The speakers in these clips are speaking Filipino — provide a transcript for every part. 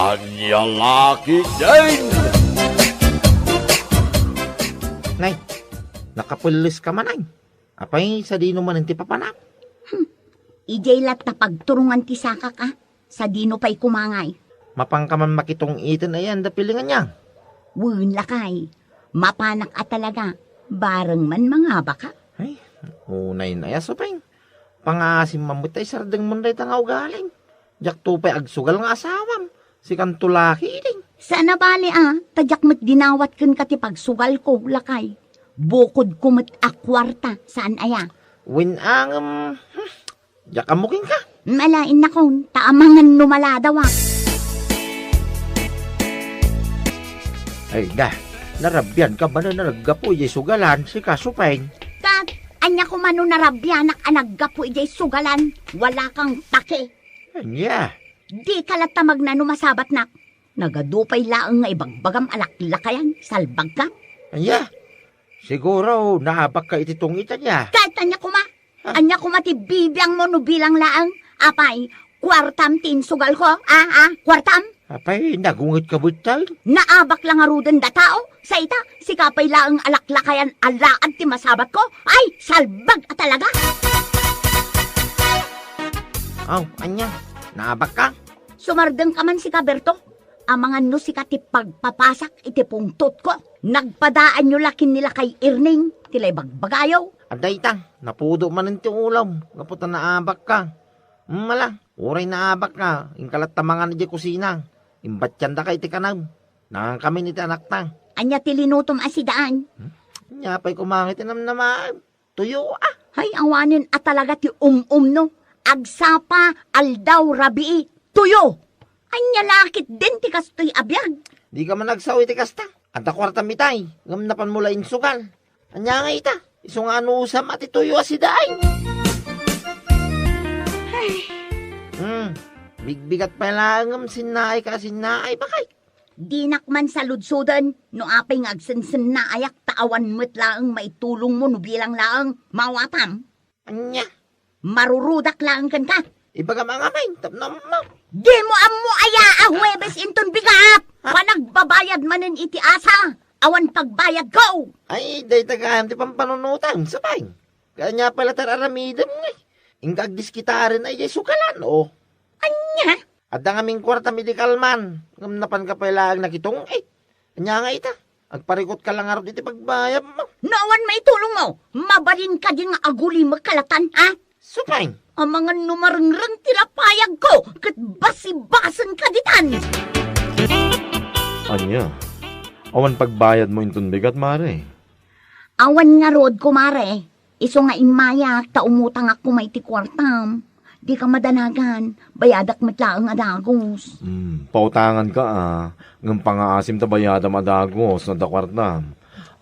Anyang aki din! Nay, nakapulis ka man ay. Apay, sa dino man ang tipapanak. Ijay lat na pagturungan ti saka ka. Sa dino pa'y kumangay. Mapangkaman makitong itin ayan, da pilingan niya. Wun lakay. Mapanak at talaga. Bareng man mga baka. Ay, unay na yaso pa'y. Pangasim mamutay sardeng munday tangaw galing. Jak tupay agsugal nga asawam. Si kantulaki din. Sana bali tadyak mo't dinawat kan kati pagsugal ko, lakay. Bukod ko mo't akwarta, saan aya? Win ang, jak amukin ka. Malain na kon, taamangan numaladawa. Ay, narabyan ka ba na naggapo ijay sugalan si kasupay? Kat, anya ko mano narabyanak anaggapo ijay sugalan, wala kang take. Anya, Di kalatamag na numasabat nak. Nagadupay laang nga ibagbagam alaklakayan, salbag ka. anya. Siguro, nahabak ka ititong ita niya. Kahit anya kuma ti bibiyang mo no bilang laang. Apay, kwartam tinsugal ko, kwartam. Apay, nagungit ka butay. Naabak lang aruden da tao. Sa ita, si kapay laang alaklakayan alaan ti masabat ko. Ay, salbag at talaga. Aw, anya, nahabak ka? Sumardeng ka man si Kaberto. Amangan no si kati pagpapasak iti pungtot ko. Nagpadaan nyo lakin nila kay Irning. Tilay bagbagayaw. Aday tang, napudo man ang ulam. Kaputa naabak ka. Mala, uray naabak ka. Ingkalat tamangan na di kusina. Imbatyan da kay ti kanaw. Nang kami ni anak tang. Anya tilinutom asidaan. Nya pa'y kumangit naman. Tuyo Hay awanin at talaga ti no. Agsapa, aldaw, rabii, tuyo. Anya lakit din ti kastoy abiyag. Di ka man nagsawi ti kasta. Anta kwarta mitay. Gamnapan mula insugal. Anya nga ita. Iso nga usam at ituyo asiday. Bigbigat pa lang sinnaay ka sinnaay bakay. Dinak man sa ludsudan, no apay ngagsensen na ayak taawan mo't laang maitulong mo no bilang laang mawatam. Anya. Marurudak laang kan ka. Ibaga mga may. Tapnam mo. Di mo amo aya Huwebes inton bigat. Panagbabayad manen iti asa. Awan pagbayad go. Ay, day tagahan ti pampanunutan. Sabay. Kanya pala tararamidam nga. Ingagdis kita rin ay sukalan o. Anya? At ang aming kwarta medical man. Ngamnapan ka pala nakitong Anya nga ita. Agparikot ka lang araw dito pagbayad mo. Nawan maitulong mo. Mabalin ka din nga aguli magkalatan, ha? Sabay. Ang mga numarangrang tilapayag ko. Kat basi-basan ka ditan. Anya, awan pagbayad mo intun bigat, mare. Awan nga rod, kumare. Iso nga imayak, ta umutang ako may ti kwartam. Di ka madanagan, bayadak matlaang adagos. Pautangan ka ng pangaasim ta bayada madagos na dakwartam.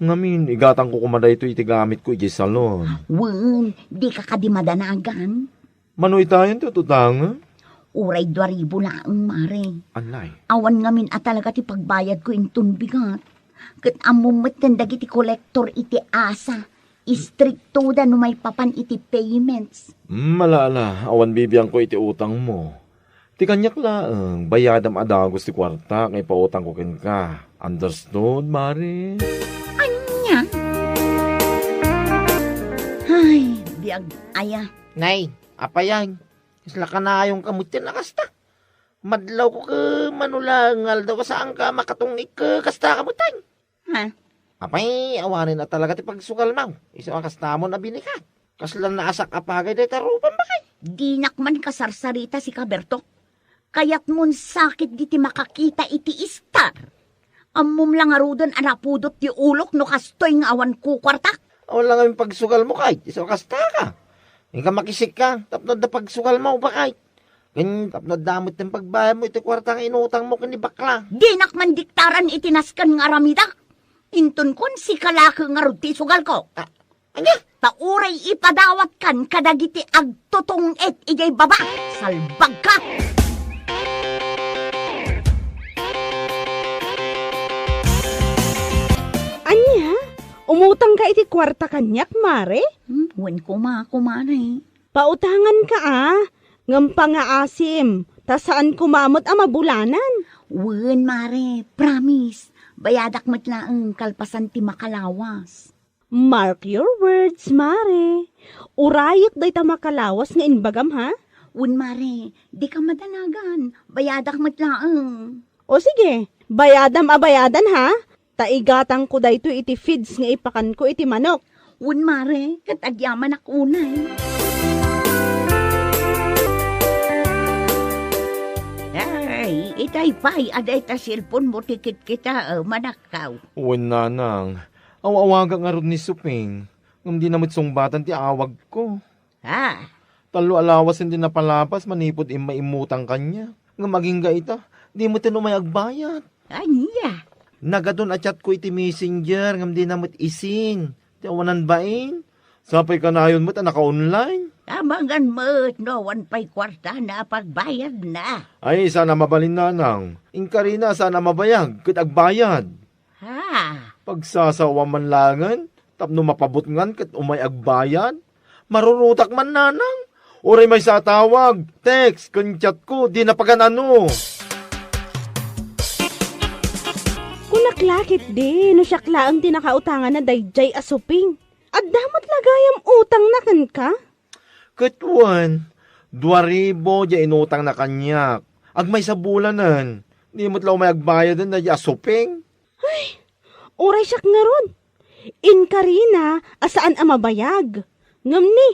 Ngamin, igatang ko kumaday ito itigamit ko iti salon. Wen, di ka ka di madanagan. Manoy tayo ito tutangan? Uray 2,000 laang, mare. Anay. Awan ngamin at talaga ti pagbayad ko intun bigat. Kat amumot kan dagiti kolektor iti asa. Istrikto da no may papan iti payments. Malala, awan bibiyang ko iti utang mo. Ti kanyak laang, bayadam adagos ti kwarta, kay pautang ko ken ka. Understood, mare? Anya? Ay, biag aya. Nay, apayan. Isla ka na yung kamutin na kasta. Madlaw ko ka manulangal daw saan ka makatungik ka kasta kamutan. Ha? Apay, awanin na talaga ti pagsugal mo. Isa ang kasta mo na binikat. Kaslan na asak apagay day tarupan ba kay? Di nakman kasarsarita si Kaberto. Kaya't mun sakit di ti makakita iti istar. Amum lang arudan anapudot ti ulok no kastoy nga awan kukwartak. Wala nga yung pagsugal mo kay. Isa ang kasta ka. Hindi ka makisik ka. Tapnod na pagsugal mo ba kay? Ganyan, tapnod damot ng pagbayad mo iti kwartang inutang mo kani bakla. Di nakman diktaran itinaskan nga aramida. Inton kon si kalaki nga rod ti sugal ko. Anya? Tauray ipadawat kan kadagiti agtutong et ijay baba. Salbag ka! Anya? Umutang ka iti kwarta kanyak, mare? Wen kumanay. Pautangan ka Ngam pangaasim, ta saan kumamot ang mabulanan? Wen, mare, promise. Bayadak mo't lang kalpasan ti makalawas. Mark your words, Mare. Urayot day ta makalawas nga inbagam, ha? Wen, mare, di ka madanagan. Bayadak mo't lang. O sige, bayadan ha? Taigatang ko dayto iti feeds nga ipakan ko iti manok. Wen, mare, katagyaman ako unay. Ay, itay pay, aday ta silpon mo tikit kita, manakaw. Uwan nanang, awawaga nga ron ni Suping. Ngam di namit sungbatan ti awag ko. Ha? Talo alawas hindi napalapas, manipod maimutang kanya. Nga maging gaita, di mo tinumay agbayad. Anya? Nagadon at chat ko iti messenger, ngam di namit isin. Ti awanan bain. Sapay ka na yun mo't naka-online. Tamangan mo't no, one pay kwarta na pagbayad na. Ay, sana mabalin nanang. Inkarina, sana mabayag, kat agbayad. Ha? Pagsasawa man langan, tapno mapabot ngan kat umay agbayad. Marurutak man nanang. Oray may satawag, text, chat ko, di napaganano. Kunaklakit di, no siyakla ang tinakautangan na dayjay asuping. At damat lagayam utang na kan ka? Katwan, 2,000 di inutang na kanyak. Agmay sa bulanan. Di mo't law may agbayadan na di asuping. Oray siyak nga ron. Inkarina, asaan ang mabayag? Ngam ni,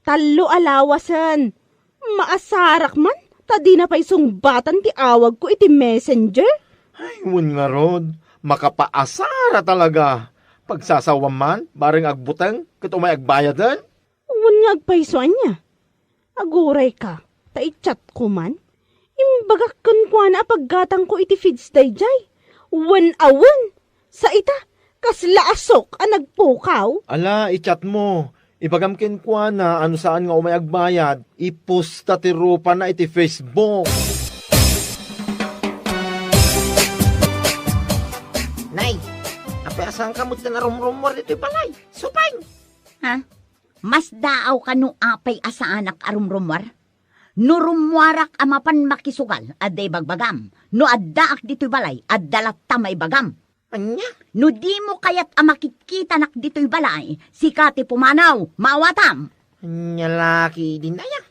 talo alawasan. Maasarak man, tadi na pa'y sungbatan ti awag ko iti messenger. Ay, wun nga rod. Makapaasara talaga. Pagsasawan man, bareng agbutang, kat umay agbayadan. Uwan nga agpaysoan niya. Aguray ka, taichat ko man. Imbagak kan kwa na paggatang ko iti feeds dayjay. Uwan awan, sa ita, kasla asok ang nagpukaw. Ala, i-chat mo. Ipagamkin ko na ano saan nga umay agbayad. Iposta ti rupa na iti Facebook. Nay, apayasan ka mo na rumrumor dito balay. Supay. Ha? Mas daaw ka no apay asaanak arumrumwar? No rumwarak amapan makisugal, aday bagbagam. No addaak dito'y balay, addalat tamay bagam. Anya? No di mo kayat amakikita nak dito'y balay, sikati pumanaw, mawatam. Anya laki din na yan.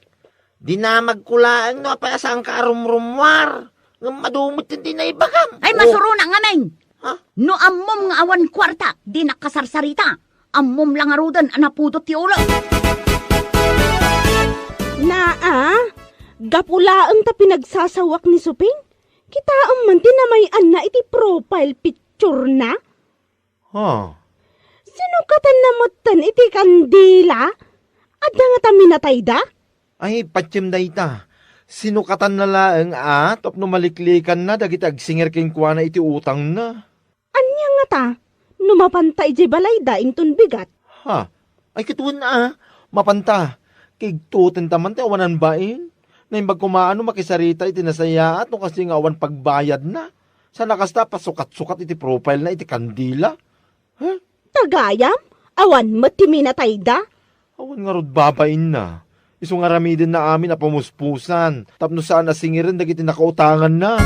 Dinamagkulaan no apayasan ka rumrumwar. Nga madumot din na ibagam. Ay masuruna nga men! Ha? No ammom nga awan kwarta, di nakasarsarita. Ammom lang arudan anapudot ti ulo. Gapulaang ta pinagsasawak ni Suping? Kitaam man tinamayan na iti profile picture na? Ha? Sinukatan na motan iti kandila? Adda nga ta minatay da? Ay, patsim da ita. Sinukatan na laang tapno maliklikan na dagiti agsinger king kuana iti utang na. Anya nga ta? Numapantay di balay da ington bigat. Ha? Ay, kituan na mapanta. Kigtutin taman ti awanan bain. Na imbag kumaano makisarita iti nasaya at no kasi nga awan pagbayad na. Sa nakasta pasukat-sukat iti profile na iti kandila. Ha? Tagayam? Awan mo ti minatay da? Awan nga rod babain na. Iso nga ramidin na amin na pamuspusan. Tapno saan nasingirin dagiti nakautangan na.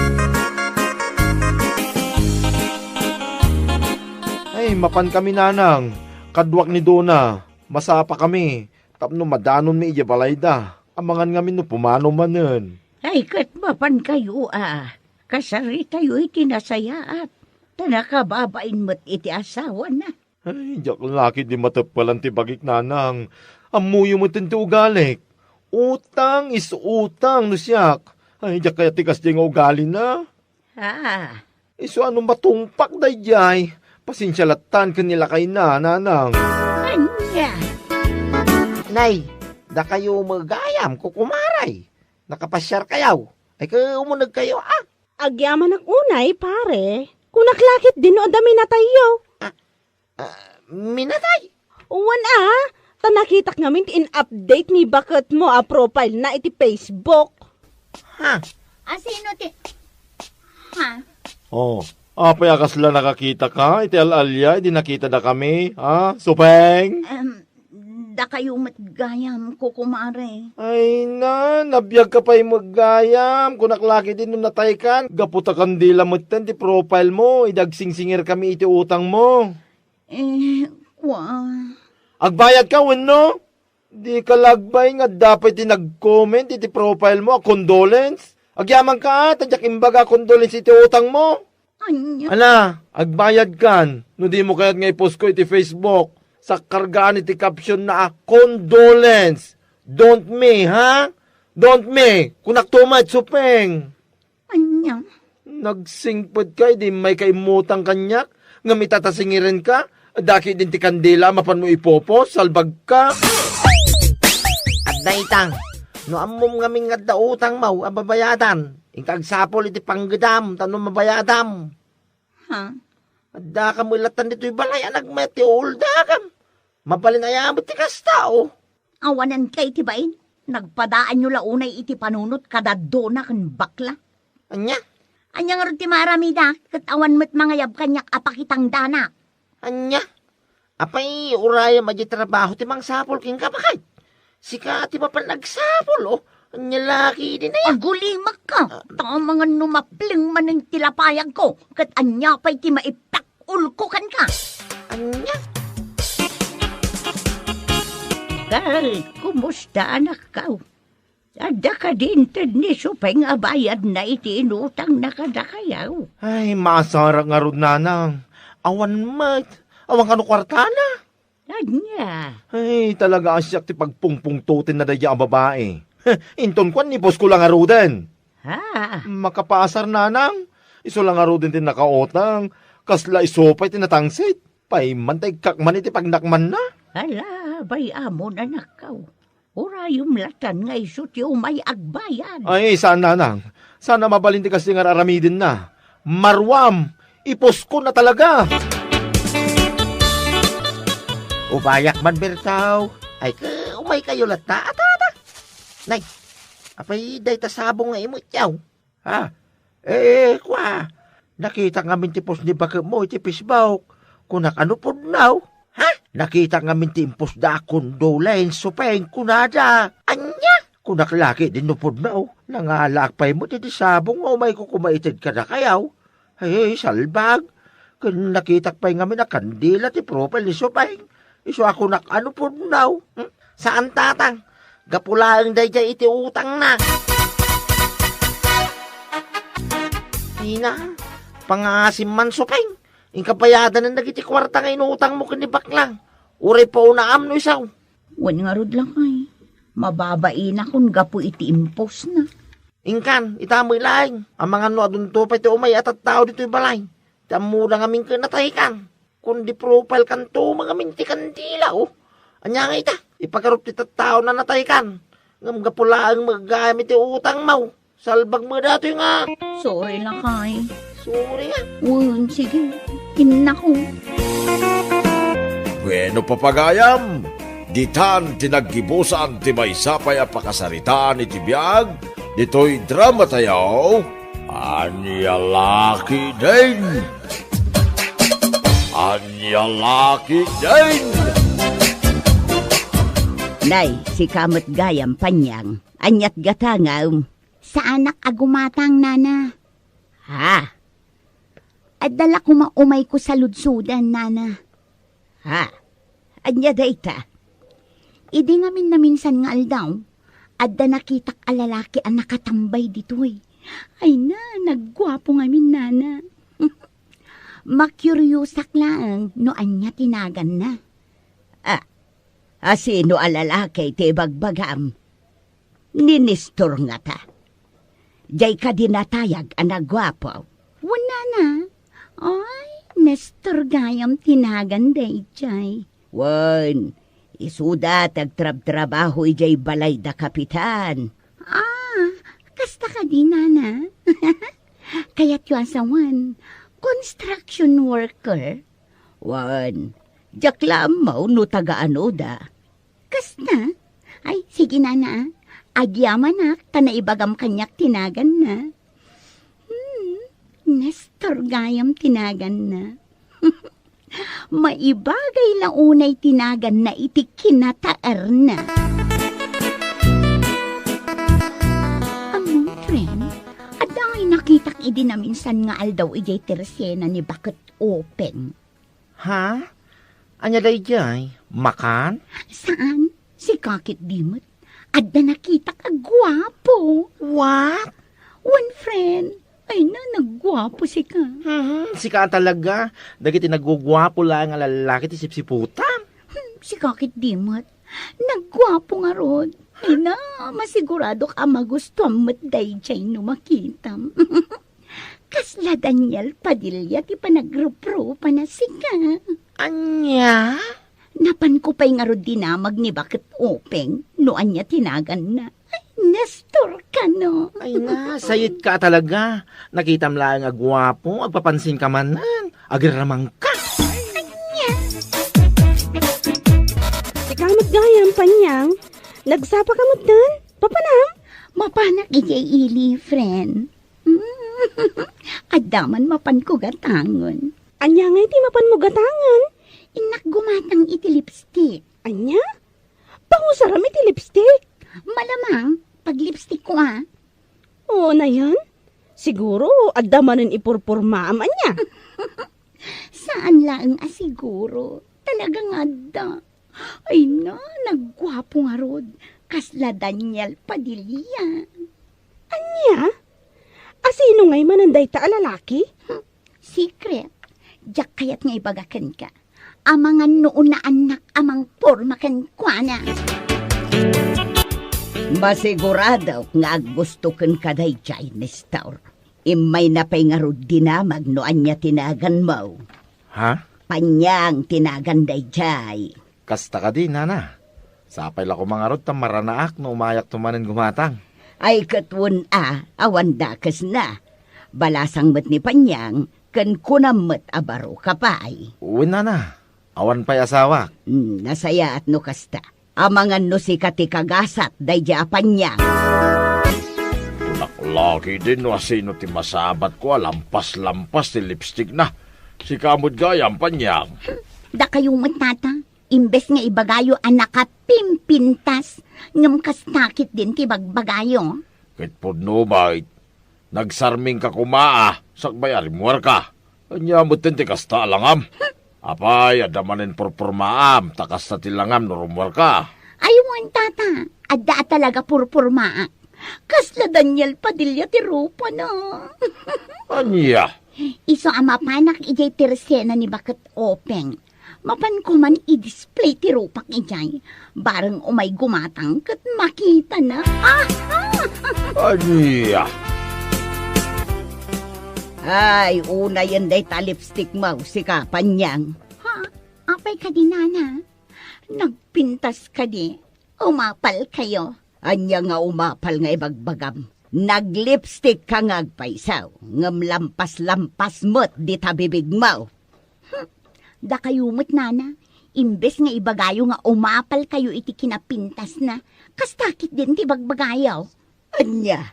Ay, mapan kami nanang. Kadwak ni Dona. Masapa kami. Tapno madanon mi iyabalay da. Amangan nga no pumano manen. Ay, katmapan kayo kasari tayo iti nasayaat. Tanakababain mo't iti asawa na. Ay, jak laki di matapalan ti bagik nanang. Amuyo mo tinti ugalik. Utang is utang no siyak. Ay, jak kaya tikas di nga ugali na. Ha? Iso anong matungpak dayjay. Pasinsyalatan kanila kay nanang. Anya? Nay, da kayo magayam kukumaray. Nakapasyar kayaw. Ay umunag kayo Agyaman ang unay, pare. Kunaklakit din o dami na tayo. Minatay. Uwan tanakitak ngamin in-update ni bakit mo profile na iti Facebook. Ha? Sino ti... Ha? Oh, apay akasla nakakita ka, iti alalya, di nakita na kami, ha? Supeng? Adda kayo matgayam ko, kumare. Ay na, nabiyag ka pa'y maggayam. Kung naklaki din nung nataykan, gaputa kandila mo ti profile mo. Idagsingsingir kami iti utang mo. Agbayad ka, no? Di ka lagbay nga dapat nag-comment iti profile mo, condolence. Agyaman ka, tadyak imbaga condolence iti utang mo. Anya? Ala, agbayad kan. No di mo kaya't nga i-post ko iti Facebook. Sa kargaan iti caption na condolence. Don't me, ha? Don't me. Kunak tumad, supeng. Anya? Nagsingpod ka, di may kaimutang kanyak. Nga mitatasingirin ka. Daki din ti kandila, mapan mo ipopos, salbag ka. At naitang, no amom ngaming nga utang mau, ababayadan. Ikagsapol iti panggedam, tanong mabayadam. Ha? Adda ka mo ilatan dito'y balay, nagmeti ulda kam. Mabalin ayamot ti kastao. Awanan kay tibain. Nagpadaan nyo launay iti panunot kadadona kan bakla. Anya? Anya nga rin ti maramida, kat awan mo't mangayab kanyak apakitang dana. Anya? Apay, uraya madya trabaho ti mang sapol king kapakay. Sika ti mapan nagsapol, oh. Anya laki din na yan. Agulimak ka. Mga numapling man ng tilapayag ko. Kat anya pa'y ti maipakul ko kan ka. Anya? Gal, kumusta anak ka? Ada ka din ni supeng abayad na iti inutang na kadakayaw. Ay, masarang nga ron nanang. Awan mat. Awan kano kwartana. Anya? Ay, talaga asyak ti pagpungpungtutin na daya ang babae. Inton kwan ni boss ko lang aruden. Ha? Makapasar nanang. Iso lang aruden tin nakaotang. Kasla isopay tinatangsit. Paimantay kakman iti pagnakman na. Hala, bay amon anak ka. Urayom latan nga iso ti umay agbayan. Ay, saan nanang? Sana mabalinti kasi nga aramidin na. Marwam, ipos ko na talaga. Ubayak man bertaw. Ay, umay kayo lata. Atada. Nay, apay day tasabong nga imot yaw. Ha? Kwa. Nakita nga mintipos ni baka mo iti pisbawk. Kunak ano po now? Ha? Nakita nga mintimpos da condolence supeng kunada. Anya? Kunak laki din no po now. Nangalakpay mo ti sabong o may kukumaitid ka na kayaw. Ay, salbag. Kung nakitak pa'y nga minakandila ti profile ni supeng. Iso ako nak ano po now? Saan tatang? Gapulaang day dyan iti utang na. Ina, pangasim man supeng. Yung kapayadan na nagiti kwarta nga inuutang mo kanibak lang. Uray pa unaam no isaw. Wan nga rod lang ay. Mababain akong gapo iti impos na. Ingkan, itamoy laing. Ang mga no adun to pa iti umay at tao dito'y balay. Tamo lang aming kinatay kan. Kundi profile kan to mga minti kandila oh. Anya nga ita, ipagarup ti tao na natay kan. Ngam gapulaang magagamit iti utang mo. Salbag mo dato nga. Sorry lang kay. Sorry nga. Sige. Inako. Bueno papagayam, ditan tinaggibusan ti may sapay a pakasaritaan iti biyag, dito'y drama tayaw, Anya Laki din! Anya Laki din! Nay, si kamot gayam panyang, anyat gatangaw. Sa anak agumatang nana. Ha? Adala ko maumay ko sa ludsudan, nana. Ha? Anya dayta? Idi ngamin na minsan nga aldaw, adda nakitak alalaki ang nakatambay ditoy. Ay na, naggwapo ngamin, nana. Makuryosak lang, no anya tinagan na. Sino alalaki ti bagbagam? Ninistor nga ta. Jay ka dinatayag ang nagwapo. Wala na. Ay, Nestor gayam tinagan day, Jay. Wan, isuda tagtrab-trabaho ijay balay da kapitan. Kasta ka di, nana. Kaya't yung asawan, construction worker. Wan, jaklam mo no taga-ano da. Kasta? Ay, sige, nana. Agyaman na, tanaibagam kanyak tinagan na. Nestor gayam tinagan na. Maibagay launay tinagan na iti kinataar na. Among friend, adangay nakitak idi na minsan nga aldaw ijay tersena ni bakit open. Ha? Anya day jay? Makan? Saan? Si kakit dimot. Adda nakita ka gwapo. What? One friend, ay na naggwapo si ka. Si ka talaga. Dagiti nagugwapo lang ang lalaki ti sipsiputan. Si kakit dimot. Naggwapo nga rod. Ay na, masigurado ka magustuhan mo't dayjay no makitam. Kasla Daniel Padilla ti panagruprupa na si ka. Anya? Napan ko pa'y nga rod dinamag ni bakit openg, no anya tinagan na. Ay, Nestor ka no. Ay na, sayit ka talaga. Nakitam lang ang gwapo, agpapansin ka man nan. Agiramang ka. Kamot gayam, Panyang. Nagsapa kamot dan. Papanam? Mapanak ijay ili, friend. Adaman mapan ko gatangon. Anya nga iti mapan mo gatangan. Inak gumatang iti lipstick. Anya? Pangusaram iti lipstick. Malamang, pag lipstick ko Oo na yan. Siguro, adamanin ipurpurmaam anya. Saan lang asiguro? Talagang adda. Ay na, naggwapo nga rod. Kasla Daniel Padilla. Anya? Asino nga'y mananday ta lalaki? Secret. Diyak kaya't nga ibagakan ka. Amangan noon na anak amang porma kan kwa. Masigurado nga gusto kan kaday jay, Nestor. Imay na pa'y nga rod dinamag no anya tinagan mo. Ha? Panyang tinagan day jay. Kasta ka din, nana. Sapay la ko mga rod tam maranaak no umayak tumanin gumatang. Ay katwon awan dakas na. Balasang mat ni Panyang, kan kunamot abaro kapay. Uwin, nana. Awan pa'y asawa. Nasaya at no kasta. Amangan no si kati kagasat, day di Panyang. Naklaki din no asino ti masabat ko, lampas-lampas ti lipstick na. Si kamod gayam, Panyang. Da kayong matata, imbes nga ibagayo anak pimpintas, ngam kastakit din ti bagbagayo. Kit podno bait, nagsarming ka kumaa, sakbay arimwar ka. Anya mo ti kasta langam. Apay, adamanin purpurmaam, takas na tilangam no rumwar ka. Aywan tata, adda talaga purpurmaa. Kasla Daniel Padilla ti rupa na. Anya? Iso ama panak ijay tersena ni bakit openg. Mapan ko man i-display ti rupak ijay. Barang umay gumatang kat makita na. Anya? Ay, una yan day ta lipstick mo, si Panyang. Ha? Apay ka di, nana? Nagpintas ka di. Umapal kayo. Anya nga umapal nga ibagbagam. Naglipstick ka nga agpaisaw. Ngam lampas-lampas mo't di tabibig mo. Da kayo mo't, nana. Imbes nga ibagayo nga umapal kayo iti kinapintas na. Kastakit din ti bagbagayaw. Anya?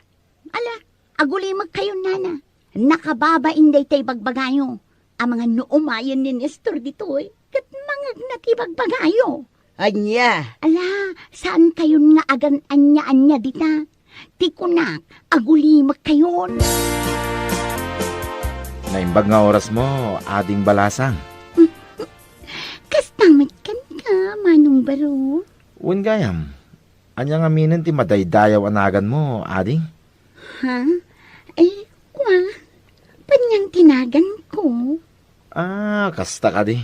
Ala, agulimag kayo, nana. Nakababa inday tay bagbagayo. Ang mga noomayan ni Nestor dito'y kat mangag na ti bagbagayo. Anya? Ala, saan kayon nga agan anya-anya dita? Ti kunak, agulimag kayon. Naimbag nga oras mo, ading balasang. Kastamit kan ka, manong baro. Uwin gayam. Anya nga minin ti madaydayaw anagan mo, ading? Ha? Eh, kwa? Panyang tinagan ko. Kasta ka di.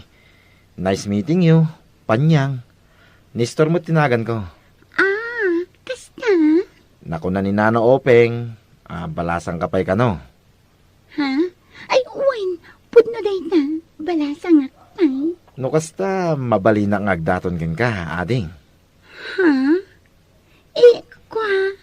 Nice meeting you, Panyang. Nestor mo tinagan ko. Kasta? Naku na ni Nano Openg. Balasang kapay ka no. Ha? Ay, uwain. Pudno day na. Balasang akpay. No kasta, mabali na ngagdaton ken ka, ading. Ha? Eh, kwa?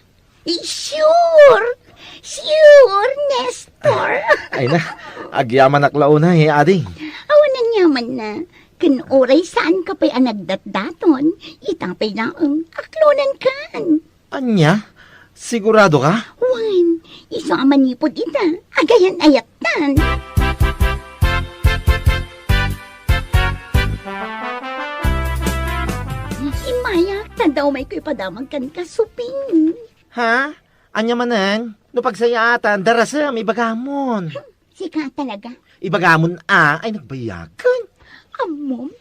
Sure! Sure, Nestor! Ay na, agyaman aklauna ading. Awan na nyaman na. Kanuray saan ka pa'y anagdatdaton, itapay na ang aklonan kan. Anya? Sigurado ka? Wan, iso ang manipod ita, agayan ayatan. daw may ko'y padamag kan kasuping. Ha? Anya manan? No pagsayatan, darasam, ibagamon. Sika talaga. Ibagamon ay nagbayagan. Amom,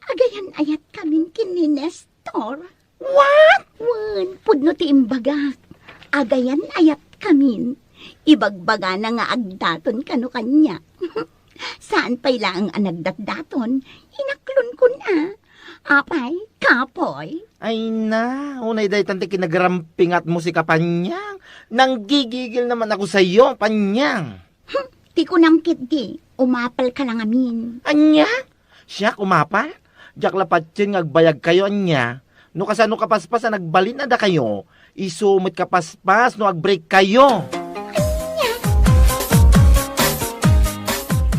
agayan ayat kamin kini Nestor. What? Wan, pudno ti imbagak. Agayan ayat kamin. Ibagbaga na nga agdaton kano kanya. Saan pa'y lang ang nagdatdaton? Inaklon ko na. Apay, kapoy. Ay na, unay day tante kinagarampingat mo si Kapanyang. Nanggigigil naman ako sa iyo, Panyang. Ti ko nang kitdi, umapal ka lang amin. Anya? Siya kumapal? Diyak lapatsin ngagbayag kayo, anya. No kasano kapaspas na nagbalin na da kayo, isumit kapaspas no agbreak kayo.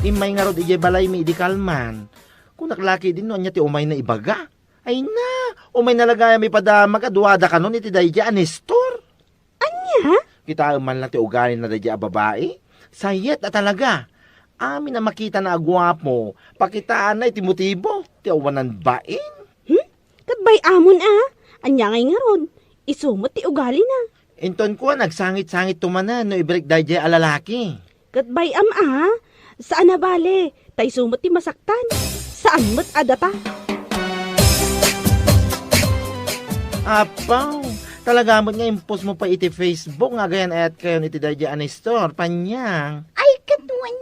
Imay nga rod ije balay medical man. Kung naklaki din no, anya ti umay na ibaga. Ay na, umay nalagaya may padamag aduada ka nun iti dayja anestor. Anya? Kita man lang ti ugali na dayja babae. Sayet na talaga. Amin na makita na agwapo. Pakitaan na iti motibo. Ti awanan bain. Katbay amon Anya ngay nga ron. Isumot ti ugali na. Inton ko nagsangit-sangit tumanan no ibreak dayja alalaki. Katbay Saan na bale? Tay sumot ti masaktan. Saan mo't adata? Apaw, talaga mo nga impos mo pa iti Facebook nga gayan ayat kayo ni Tidadya Anestor, Panyang. Ay, katuan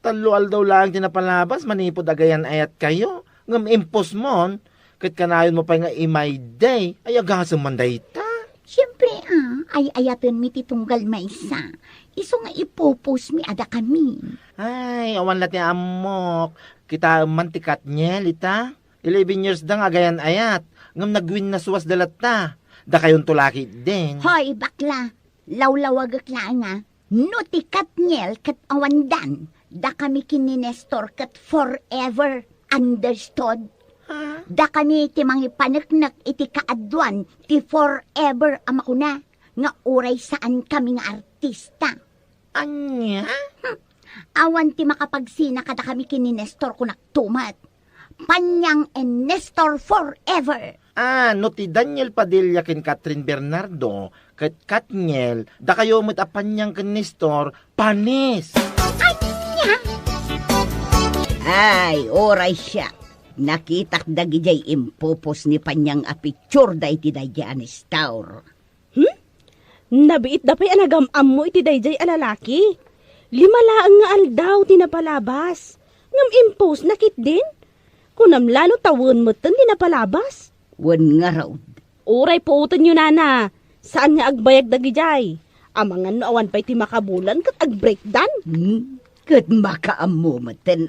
Talual daw lang tinapalabas, manipod agayan ayat kayo. Ngam impos mon, kat kanayon mo pa nga imay day, ay agasang manday ta. Siyempre ay ayaton mi titunggal maysa. Iso nga ipopos mi ada kami. Ay, awan lati amok. Kita mantikat niya, lita. 11 years da nga gayan ayat. Ngam nagwin na suwas dalat ta. Da kayon tulaki din. Hoy, bakla. Lawlawag akla nga. No tikat nyel kat awandan. Da kami kini Nestor kat forever. Understood? Da kami ti mangi paneknek iti kaadwan ti forever amakuna. Nga uray saan kami nga artista. Anya? Awan ti makapagsina kada kami kini Nestor kung naktumat. Panyang and Nestor forever. No ti Daniel Padilla ken Catherine Bernardo, ket Katniel, da kayo met apanyang ken Nestor, panis. Ay, oray siya. Nakitak dagijay impupos ni Panyang a picture da iti dayja Nestor. Nabiit da pa'y anagam-am mo iti dayjay alalaki. 5 laang nga aldaw tinapalabas. Ngam impose nakit din. Kunam lalo tawon mo tan tinapalabas. Wan nga raw. Uray puutan nyo nana. Saan nga agbayag dagijay? Amangan no awan pa'y ti makabulan kat ag-breakdown. Kat makaammo maten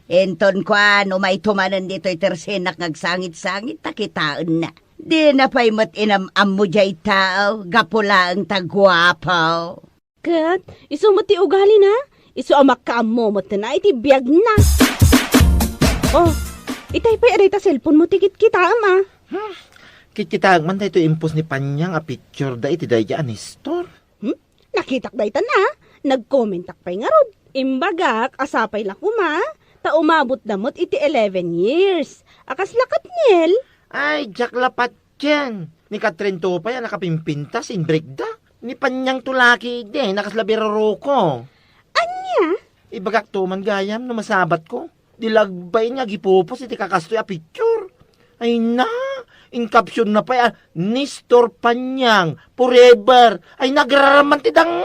Enton kwa no may tumanan dito'y tersenak ngagsangit-sangit takitaan na. Di na pa'y matinam-am mo jay tao, gapula ang tagwapaw. Kat, iso mo ti ugali na. Iso amak ka mo na iti biyag na. Oh, itay pa'y aray ta cellphone mo tikit kita ama. Kit-kitag man da ito impos ni Panyang a picture da iti dayja Anestor. Nakitak day ta na. Nag-commentak pa'y nga rod. Imbagak, asapay lang kuma. Ta umabot damot iti 11 years. Akas lakat niyel. Ay, jak lapat yan. Ni Catherine Topay nakapimpintas in break da. Ni Panyang tulaki din, nakaslabiraro ko. Anya? Ibagak to man gayam na masabat ko. Dilagbay nga gipupos iti kakastoy a picture. Ay na, in caption na pa Nestor Panyang, forever. Ay nagraraman ti danga.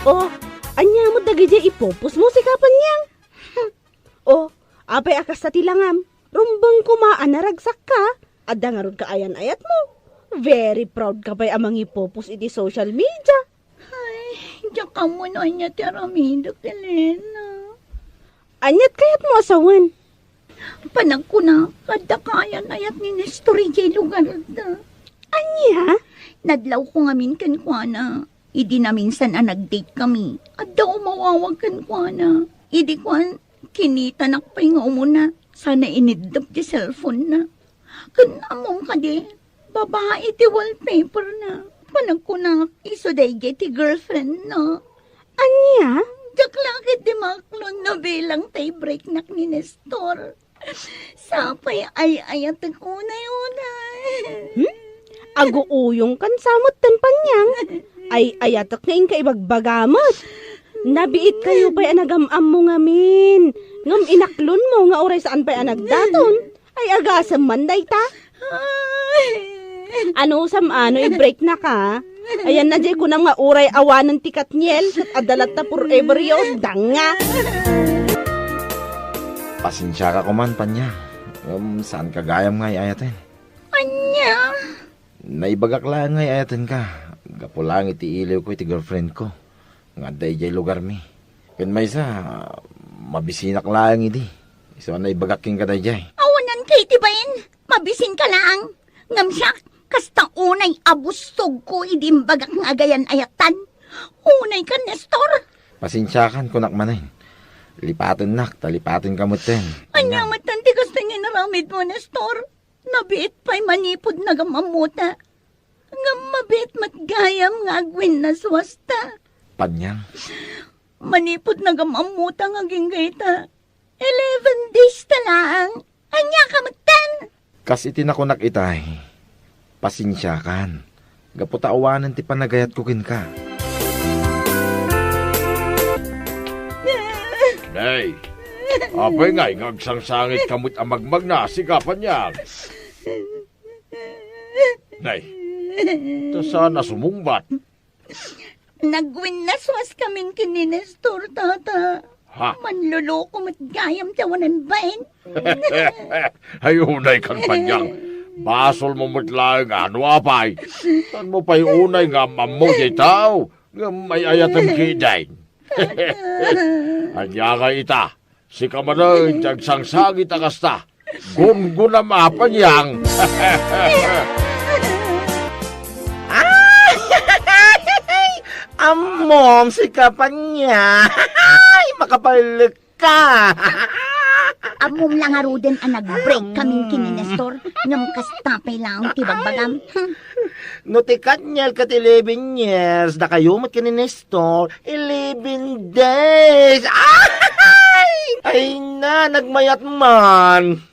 Oh, anya mo dagijay ipopos mo si Kapanyang. Oh, apay akas sa tilangam. Rumbang kumaan naragsak ka. Adda nga ron kaayan-ayat mo. Very proud ka pa'y amang ipopos iti social media. Ay, diyan ka mo na niya tiaramido, Elena. Anyat kayat mo asawan. Panag ko na, kada kayan ayat ni Nestor jay lugar da. Anya? Nadlaw ko ngamin kan kwa na. Idi na minsan nag-date kami. At daw mawawag kan kwa na. Idi kwa kinita nakpay nga umuna. Sana inidap di cellphone na. Kanamong ka di. Babae ti wallpaper na. Panag ko na iso day ti girlfriend na. Anya? Jak langit di maklon na bilang tay break nak ni Nestor. Sapay ay ayat ang unay-unay. Aguuyong kan samot tan panyang. Ay ayatak ngayon ka ibagbagamot. Nabiit kayo pa'y anagamam mo ngamin. Ngam inaklon mo nga oray saan pa'y anagdaton. Ay agasam man day ta. Ano ano i-break na ka? Ayan na jay ko na nga oray awanan ti Katniel. At adalat na forever yun. Danga. Pasensya ka kuman, panya. Saan ka gayam nga ayatin? Anya? Naibagak lang nga ayatin ka. Gapulang iti iliw ko iti girlfriend ko. Nga day jay lugar mi. Kan may isa, mabisinak lang idi. Isa na ibagaking ka day jay. Awanan kay tibayin. Mabisin ka lang. Ngamsyak, kasta unay abustog ko idimbagak nga agayan ayatan. Unay ka, Nestor. Pasensya kan kunak manay. Lipatin nak, talipatin ka mo ten. Anya matanti kasta niya naramid mo, Nestor. Nabiit pa'y manipod na gamamuta. Nga mabit matgayam nga agwin na swasta. Panyang. Manipod na gamamuta nga ginggayta. 11 days ta lang. Anya ka matan. Kas itinakunak itay. Pasensya kan. Gaputaawanan ti panagayat kukin ka. Nay, apay nga'y ngagsangsangit kamot amagmag na sikapan niya. Nay, ta sana sumungbat. Nagwin na swas kaming kini Nestor, tata. Ha? Manluloko matgayam tawanan bain. Ayunay kan panyang. Basol mo mutlang ano apay. Saan mo pa'y unay nga mammo di tao. Nga may ayatam kiday. Anya ka ita. Si kamaroy jagsangsangit akasta. Gun-gun na mapanyang. Amom, sikapan niya. Ay, makapalik ka. Amom lang aruden ang nag-break kaming kini Nestor. Ngam kastapay lang tibagbagam. Notikat niya kat 11 years. Da kayo mat kini Nestor. 11 days. Ay na, nagmayat man.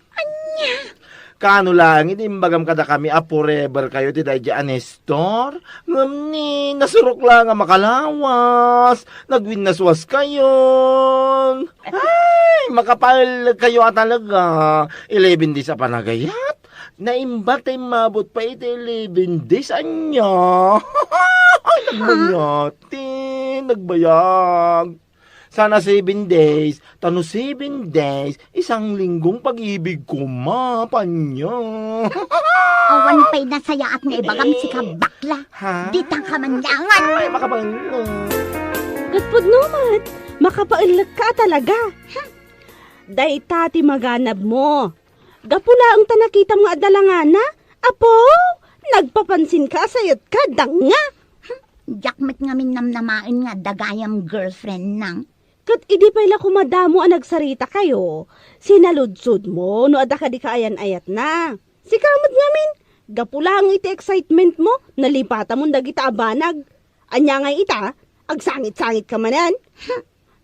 Kano lang, hindi bagam kada kami forever kayo ti dadya Nestor. Ngam ni, nasurok lang nga makalawas. Nagwinaswas kayo. Ay, makapal kayo talaga. 11 days sa panagayat. Naimbag tayo mabot pa iti 11 days anya. Ay, nagbayag. Sana 7 days, tano 7 days, isang linggong pag-ibig ko, panya. Awan pa'y nasaya at nga ibagam si kabakla. Ha? Di ta ka manlangan. Ay, makapal. Gatpod naman, makapailag ka talaga. Day tati maganab mo. Gapula ang tanakita mo adalangana. Apo, nagpapansin ka, sayot ka, danga. Jakmet ngamin namnamain nga dagayam girlfriend nang. Kat idi pala kumadamo ang nagsarita kayo. Sinaludsod mo, no ada ka di kaayan-ayat na. Si kamot ngamin, gapula ang iti excitement mo, nalipata mo dagita abanag. Anya nga ita, agsangit-sangit ka manan.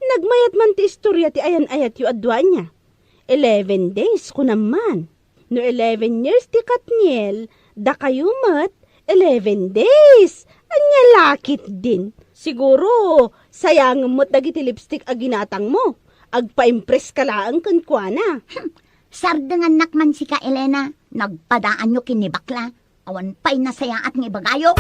Nagmayat man ti istorya ti ayan-ayat yu adwa niya. 11 days ko naman. No 11 years ti Katniel, da kayo mat, 11 days. Anya lakit din. Siguro, sayang mo't dagiti lipstick a ginatang mo. Agpa-impress ka laang kankwana. Sardangan nakman si ka Elena, nagpadaan nyo kinibakla. Awan pa'y nasaya at ngibagayo.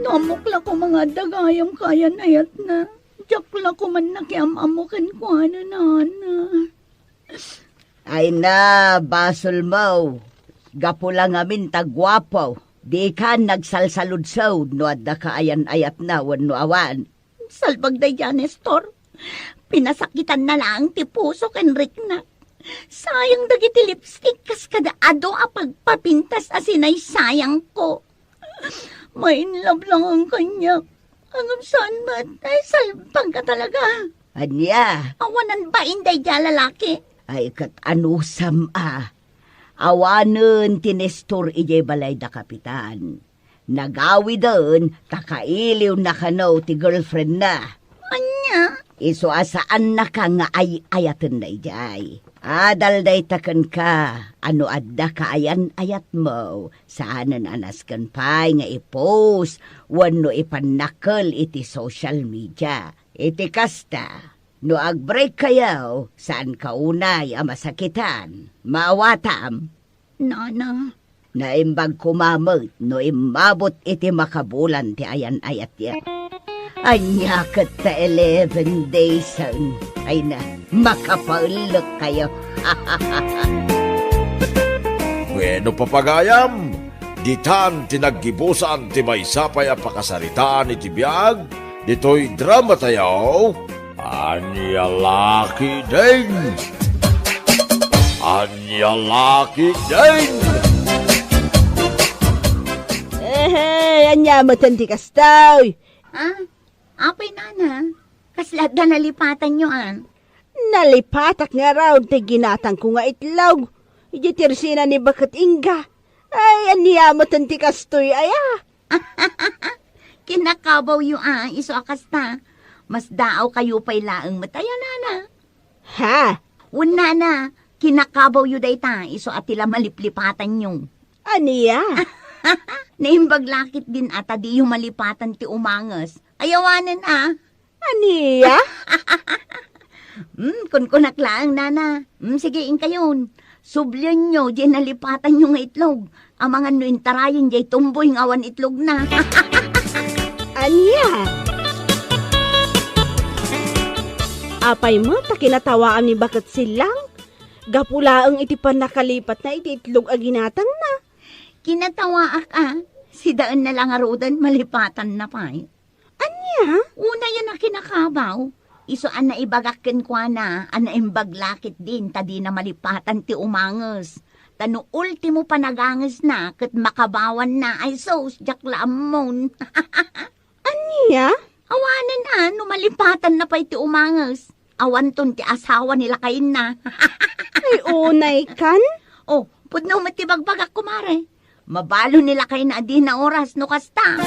Namukla ko mga dagayam kayan ayat na. Jakla ko man nakiamamo kankwana na. Ay na, basol mo. Gapo lang amin tagwapo. Di ka nagsalsaludsaw no adda ka ayan-ayat na wano awan. Salbag day dyan, Nestor. Pinasakitan na lang ti puso Enric na. Sayang dagiti lipstick kas kadaado a pagpapintas asinay sayang ko. May love lang ang kanya. Hanggang saan ba't ay salbag ka talaga? Anya, Awanan ba inday dyan lalaki? ay kat anusam Awanen ti Nestor ijay balay da kapitan. Nagawi doon, kakailiw na kano ti girlfriend na. Anya? Iso asaan na ka nga ay-ayatan na ijay. Adal day takan ka, ano adda ka ayan-ayat mo, saanan anas kan pay nga i-post, wano ipanakal iti social media. Iti kasta, no ag-break kayaw, saan ka unay masakitan, maawatam. Nana, Naimbag kumamot, no imabot iti makabulan ti ayan-ayat ya. Anya kat ta 11 days ay na makapaulok kayo. Bueno papagayam, ditan tinaggibusan ti maysapay a pakasaritaan iti biag, dito'y drama tayaw, Anya Laki din! Anya Laki din! Anya matandi kastaw. ha? Apay nana, kaslat na nalipatan nyo Nalipatak nga raw, te ginatang ko nga itlog. Ijitirsina ni Bakat Inga. Ay, aniya matandi kastoy, aya. Kinakabaw yu iso akasta. Mas daaw kayo pa'y laang mataya nana. Ha? Una na, kinakabaw yu dayta, iso atila maliplipatan nyo. Aniya? Naimbag lakit din ata di yung malipatan ti umangas. Ayawanan Aniya? Kun kunaklaan nana. Sige kayon. Sublyan nyo, di nalipatan nyo nga itlog. Ang mga nuintarayin, di tumboy ng awan itlog na. Aniya? Apay mo, takinatawaan ni Bakat silang. Gapulaang iti pan nakalipat na iti itlog aginatang na. Kinatawa si daan na lang arudan, malipatan na pa. Anya? Una yan na kinakabaw. Iso an na ibagakin kwa na, an na imbaglakit din, tadi na malipatan ti umangas. Tano ultimo panagangas na, kat makabawan na, ay sos, jakla amon. Anya? Awanan no malipatan na pa iti umangas. Awan ton ti asawa nila kain na. Ay unay kan? Oh, pudno matibagbagak kumare. Mabalo nila kayo na di na oras no kasta.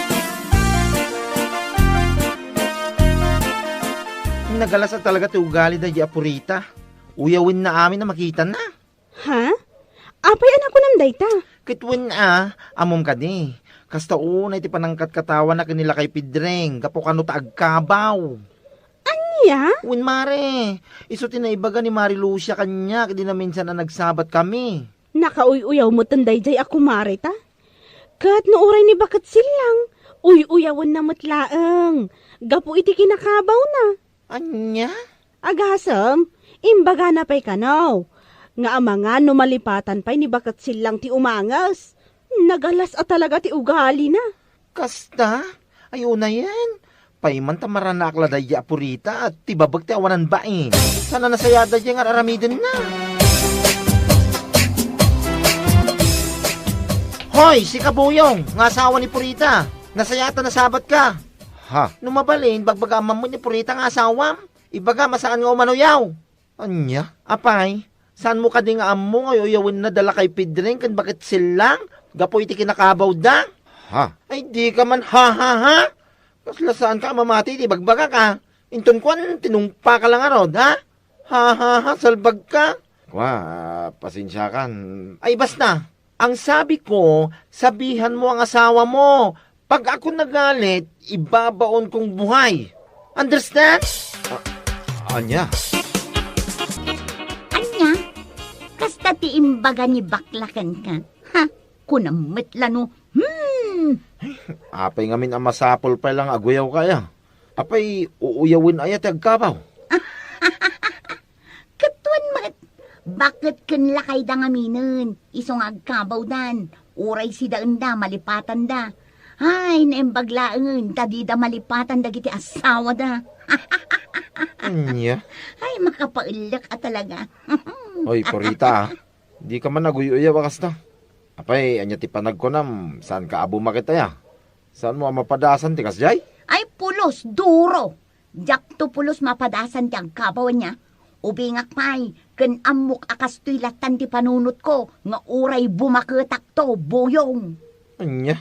Nagalasa talaga ti ugali da di apurita. Uyawin na amin na makita na. Ha? Apay anak ko ng dayta. Kitwin amom ka di. Kasta unay ti panangkat katawan na kanila kay Pidreng, kapo kano taagkabaw. Anya? Win mare, iso tinaibaga ni Mari Lucia kanya, kadi na minsan na nagsabat kami. Nakauy-uyaw mo tanday jay ako marita. Kat no oray ni Bakat silang. Uy-uyawan na matlaang. Gapu iti kinakabaw na. Anya? Agasam, imbaga na pa'y kanaw. Nga amangan no malipatan pa'y ni Bakat silang ti umangas. Nagalas at talaga ti ugali na. Kasta? Ayun na yan. Paiman tamaranakla da ya apurita at tibabag ti awanan bain. Sana nasayada dya nga aramidin na. Hoy, si Kabuyong, nga asawa ni Purita. Nasayata na sabat ka. Ha? Numabalin, bagbaga mo ni Purita nga asawam. Ibaga, masaan nga umanoyaw. Anya? Apay, saan mo ka di nga amo nga uyawin na dala kay Pidring kan bakit silang? Gapo iti kinakabaw da? Ha? Ay, di ka man ha? Kasla saan ka mamati, di bagbaga ka. Inton kwan, tinumpa ka lang arod, ha? Ha, salbag ka. Pasensya kan. Ay, basta. Ang sabi ko, sabihan mo ang asawa mo. Pag ako nagalit, ibabaon kong buhay. Understand? Anya? Anya, kasta ti imbaga ni baklakan ka. Ha? Kunamit lano. Apay ngamin ang masapol pa lang aguyaw kaya. Apay, uuyawin ayat agkabaw. Katuan mat. Bakit kan lakay da ngaminan? Isong agkabaw dan. Uray si daan da, malipatan da. Ay, naimbaglaan. Tadi da malipatan da giti asawa da. Anya? Ay, makapailak at talaga. Hoy, Purita, di ka man naguyaw wakas na. Apay, anya ti panagkonam, saan ka abo makita ya? Saan mo mapadasan ti kasjay? Ay, pulos, duro. Jak to pulos mapadasan ti agkabaw niya. Ubingak pay, ken amok akas to'y latan ti panunot ko, nga uray bumaketak to, boyong. Anya?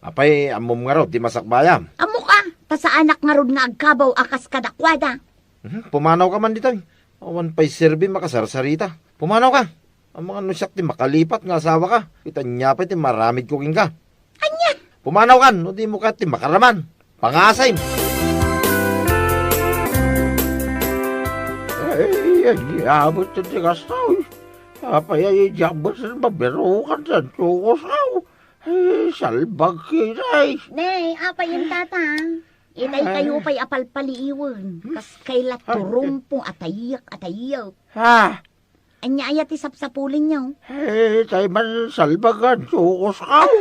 Apay, amom nga raw, di masakbayam. Amo ka, ta sa anak nga rod nga agkabaw akas kadakwada. Pumanaw ka man dito. Awan pa'y sirbi makasarsarita. Pumanaw ka. Ang mga nusyak ti makalipat nga asawa ka. Kita niya pa ti maramid kuking ka. Anya? Pumanaw ka, no di mo ka ti makaraman. Pangasay. Ay, yabot sa tigas tao. Apay, ay, yabot sa mabirukan sa tukos tao. Ay, salbag kinay. Nay, apa yung tata? Inay kayo pa'y apalpaliiwan. Kas kailat turumpo atayak. Ha? Anya ayat isapsapulin niyo. Ay, tayo man salbagan tukos tao.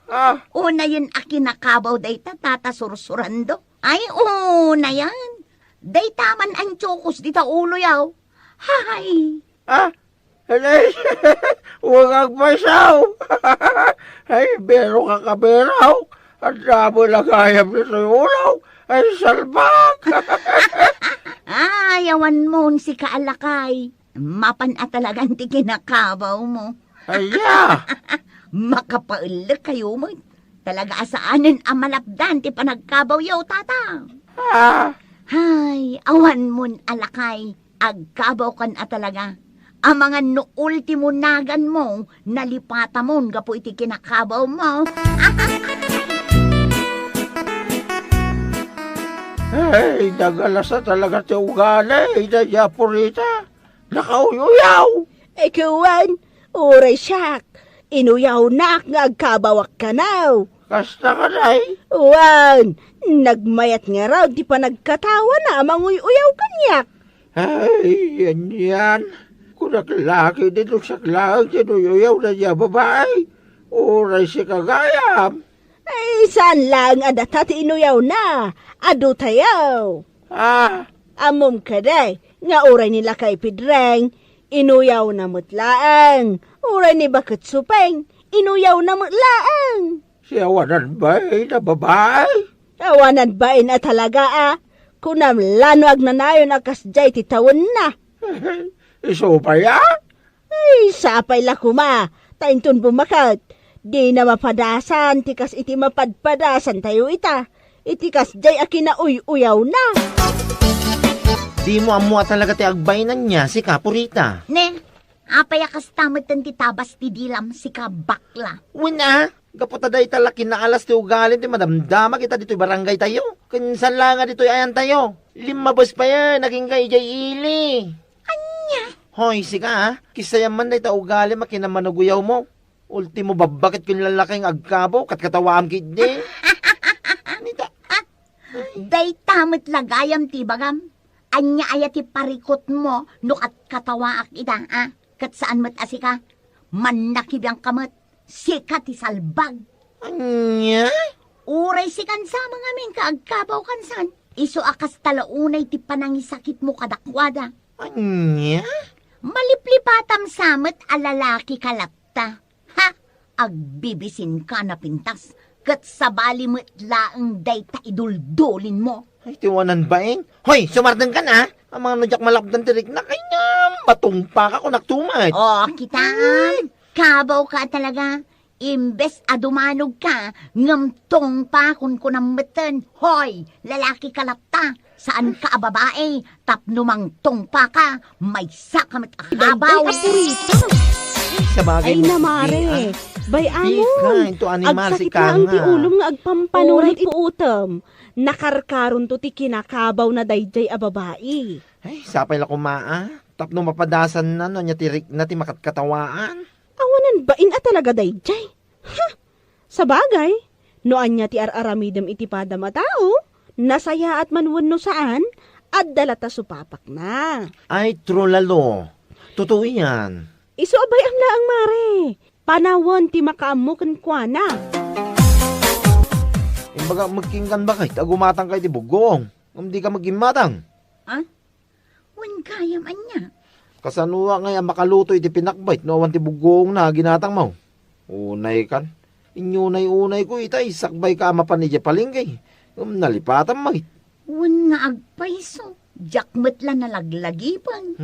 Ah, Una yun akinakabaw day tata sursurando. Ay, una yan. Day taman ang tsukos dita ulo yaw. Hay! ah, ay, huwag ang pasaw. Ay, bero ka kaberaw. At damo lang ayam na sa ulaw. Ay, salbag. Ayawan mo si kaalakay. Mapan at talagang ti kinakabaw mo. Aya. Makapaulak kayo mo. Talaga asaanin ang malapdan ti panagkabaw yaw tata. Ah, Hay, awan mon alakay. Agkabaw kan at talaga. Ang mga no ultimo nagan mo, nalipata mo, gapo iti kinakabaw mo. ay, nagalasa talaga ti ugali. Dadya purita. Nakauyaw. Ikawan, uray siyak. Inuyaw nak nga agkabawak ka now. Kasta ka day. Wan, nagmayat nga raw, di pa nagkatawa na manguyaw kanyak. Ay, yan. Kung naglaki dito sa klang, sinuyaw na niya babae. Uray si kagayam. Ay, saan lang adata ti inuyaw na? Ado tayaw. Ah, Amom ka day, nga uray nila kay Pidreng, inuyaw na mutlaang. Uray ni Bakit Supeng, inuyaw na mutlaang. siyawanan ba na babae? Awanan ba ina talaga Kunam lanwag na nayon akas jay ti tawon na. Iso pa ya? Ay, sapay la kuma, taintun bumakat. Di na mapadasan, tikas iti mapadpadasan tayo ita. Itikas jay akina uyaw na. Di mo amua talaga ti agbaynan niya si Kapurita. Ne, apayakas tamatan ti tabas ti dilam si kabakla. Wina, kaputaday talaki na alas ti ugalin ti madamdama kita dito'y barangay tayo. Kinsan lang nga dito'y ayan tayo. 5 bus pa yan, naging kay Jay Ili. Anya? Hoy, sika kisaya man day ta ugali makinamanuguyaw mo. Ultimo babakit kun lalaking agkabo, katkatawaam kiddi. Nita, Day tamit lagayam ti bagam. Anya ayat ti parikot mo, no at katawaak ida, Kat saan mat asika? Manakibang kamot, sika ti salbag. anya? Uray sikan sa mga min kaagkabaw kansan. Iso akas talaunay ti panangisakit mo kadakwada. Anya? Maliplipatam samet alalaki kalapta. Ha? Agbibisin ka na pintas. Kat sabali mo't laang day ta iduldulin mo. Ay, tiwanan ba eh? Hoy, sumardan ka na. Ang mga nudyak malapdan tirik na kay na matumpa ka kung naktumat. Oh, kita. Kabaw ka talaga. Imbes adumanog ka, ngamtong pa kung kunamatan. Hoy, lalaki kalapta. Saan ka babae? Tapnumang tongpa ka. May sakamit akabaw. Sa bagay Ay namare, bay Di ka, amo. ito animal si Agsakit na ang ti Kanga. ulong nga agpampanunod ipuutam. Nakarkaron to ti kinakabaw na dayjay a babae. Ay, sapay la kumaa. Tapno mapadasan na no, nya tirik na ti makatkatawaan. Awanan bain a talaga dayjay. Ha? Sa bagay, noan niya ti araramidam iti padam a tao, nasaya at manwan no saan, at dalata supapak na. Ay, true lalo. Totoo yan. Iso abay ang laang mare, panawon ti makaammo ken kuana. Imbaga magkinggan ba kay tagumatang kay ti bugong. Hindi ka magimatang. Wan kayam anya. Kasanua nga makaluto iti pinakbait no awan ti bugong na ginatang mo. Unay kan. Inyunay-unay ko itay sakbay ka mapan ni palinggay. Nalipatan mo. Wan nga agpaiso. Jakmet la nalaglagipan.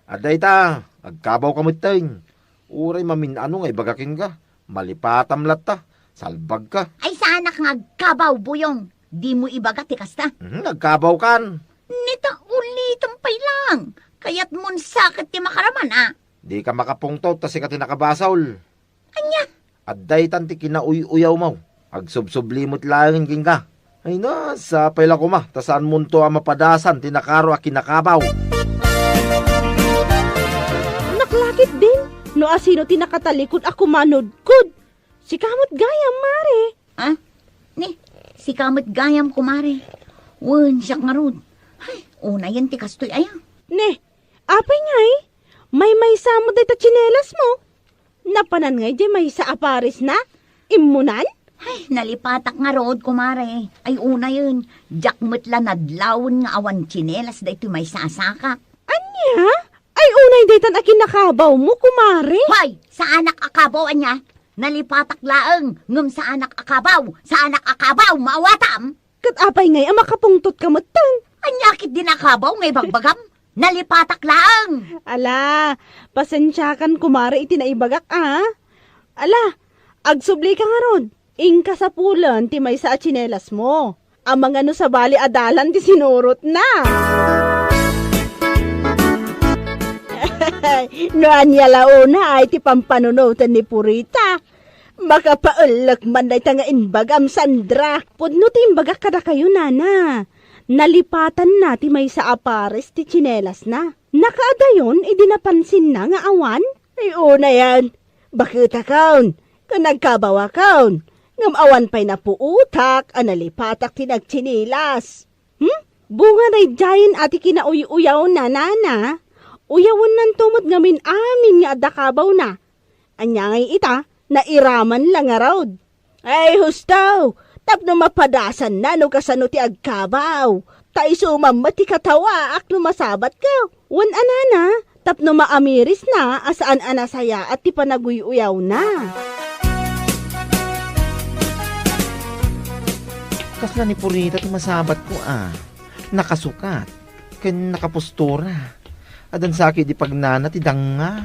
Aday ta, agkabaw ka miteng. Uray mamin ano nga ibagakin ka. Malipatam latta. Salbag ka. Ay sa anak nga kabaw buyong. Di mo ibagat kasta. Nagkabaw kan. Nita ulitan pay lang. Kaya't mun sakit ti makaraman Di ka makapungtot ta sikat nakabasol. Anya? Adday tanti kinauy-uyaw mo. Agsubsublimot langin king ka. Ay na, sapay lang ko ma. Tasaan munto ang mapadasan, tinakaro a kinakabaw. Naklakit din. No asino tinakatalikod ako manodkod. Si kamot gayam, mare. Ni, si kamot gayam kumare. Wan siyak nga rod. Ay, una yan ti kastoy ayang. Ne, apay ngay. May samot dito tsinelas mo. Napanan ngay di may sa aparis na. Imunan? Ay, nalipatak nga rod kumare. Ay, una yun. Jakmutla nadlawon nga awan chinelas da ito may sasaka. Anya? Ay unay daytan akin nakabaw mo, kumare. Hoy, sa anak akabaw anya. Nalipatak laeng, ngum sa anak akabaw, maawatam. Kat apay ngay ang makapungtot kamutan. Anyakit din akabaw, ngay bagbagam. Nalipatak laeng. Ala, pasensyakan kumare iti naibagak Ala, agsubli ka nga ron. Ingka sa pulan ti may sa tsinelas mo. Ang mga no sa bali adalan ti sinurot na. No anya launa ay ti pampanunutan ni Purita. Makapaulak man day tanga inbagam Sandra. Pudno ti imbagak kada kayo nana. Nalipatan na ti may sa apares ti tsinelas na. Nakaadayon, idinapansin na nga awan. Ay una yan. Bakit akaon? Kung nagkabawa kaon. Ngam awan pa'y napuutak, analipatak ti nagtsinilas. Bunga na jayin ati kinauy-uyaw na nana. Uyawon nan tumod ngamin amin nga adakabaw na. Anya ngay ita, nairaman lang nga raod. Ay hustaw, tapno mapadasan na no kasano ti agkabaw. Ta isumam ti katawa ak lumasabat ka. Wan anana, tapno maamiris na asaan anasaya at ti panaguy-uyaw na. Kasla ni Purita ti masabat ko Nakasukat. Ken nakapostura. Adan saki di pagnana ti danga.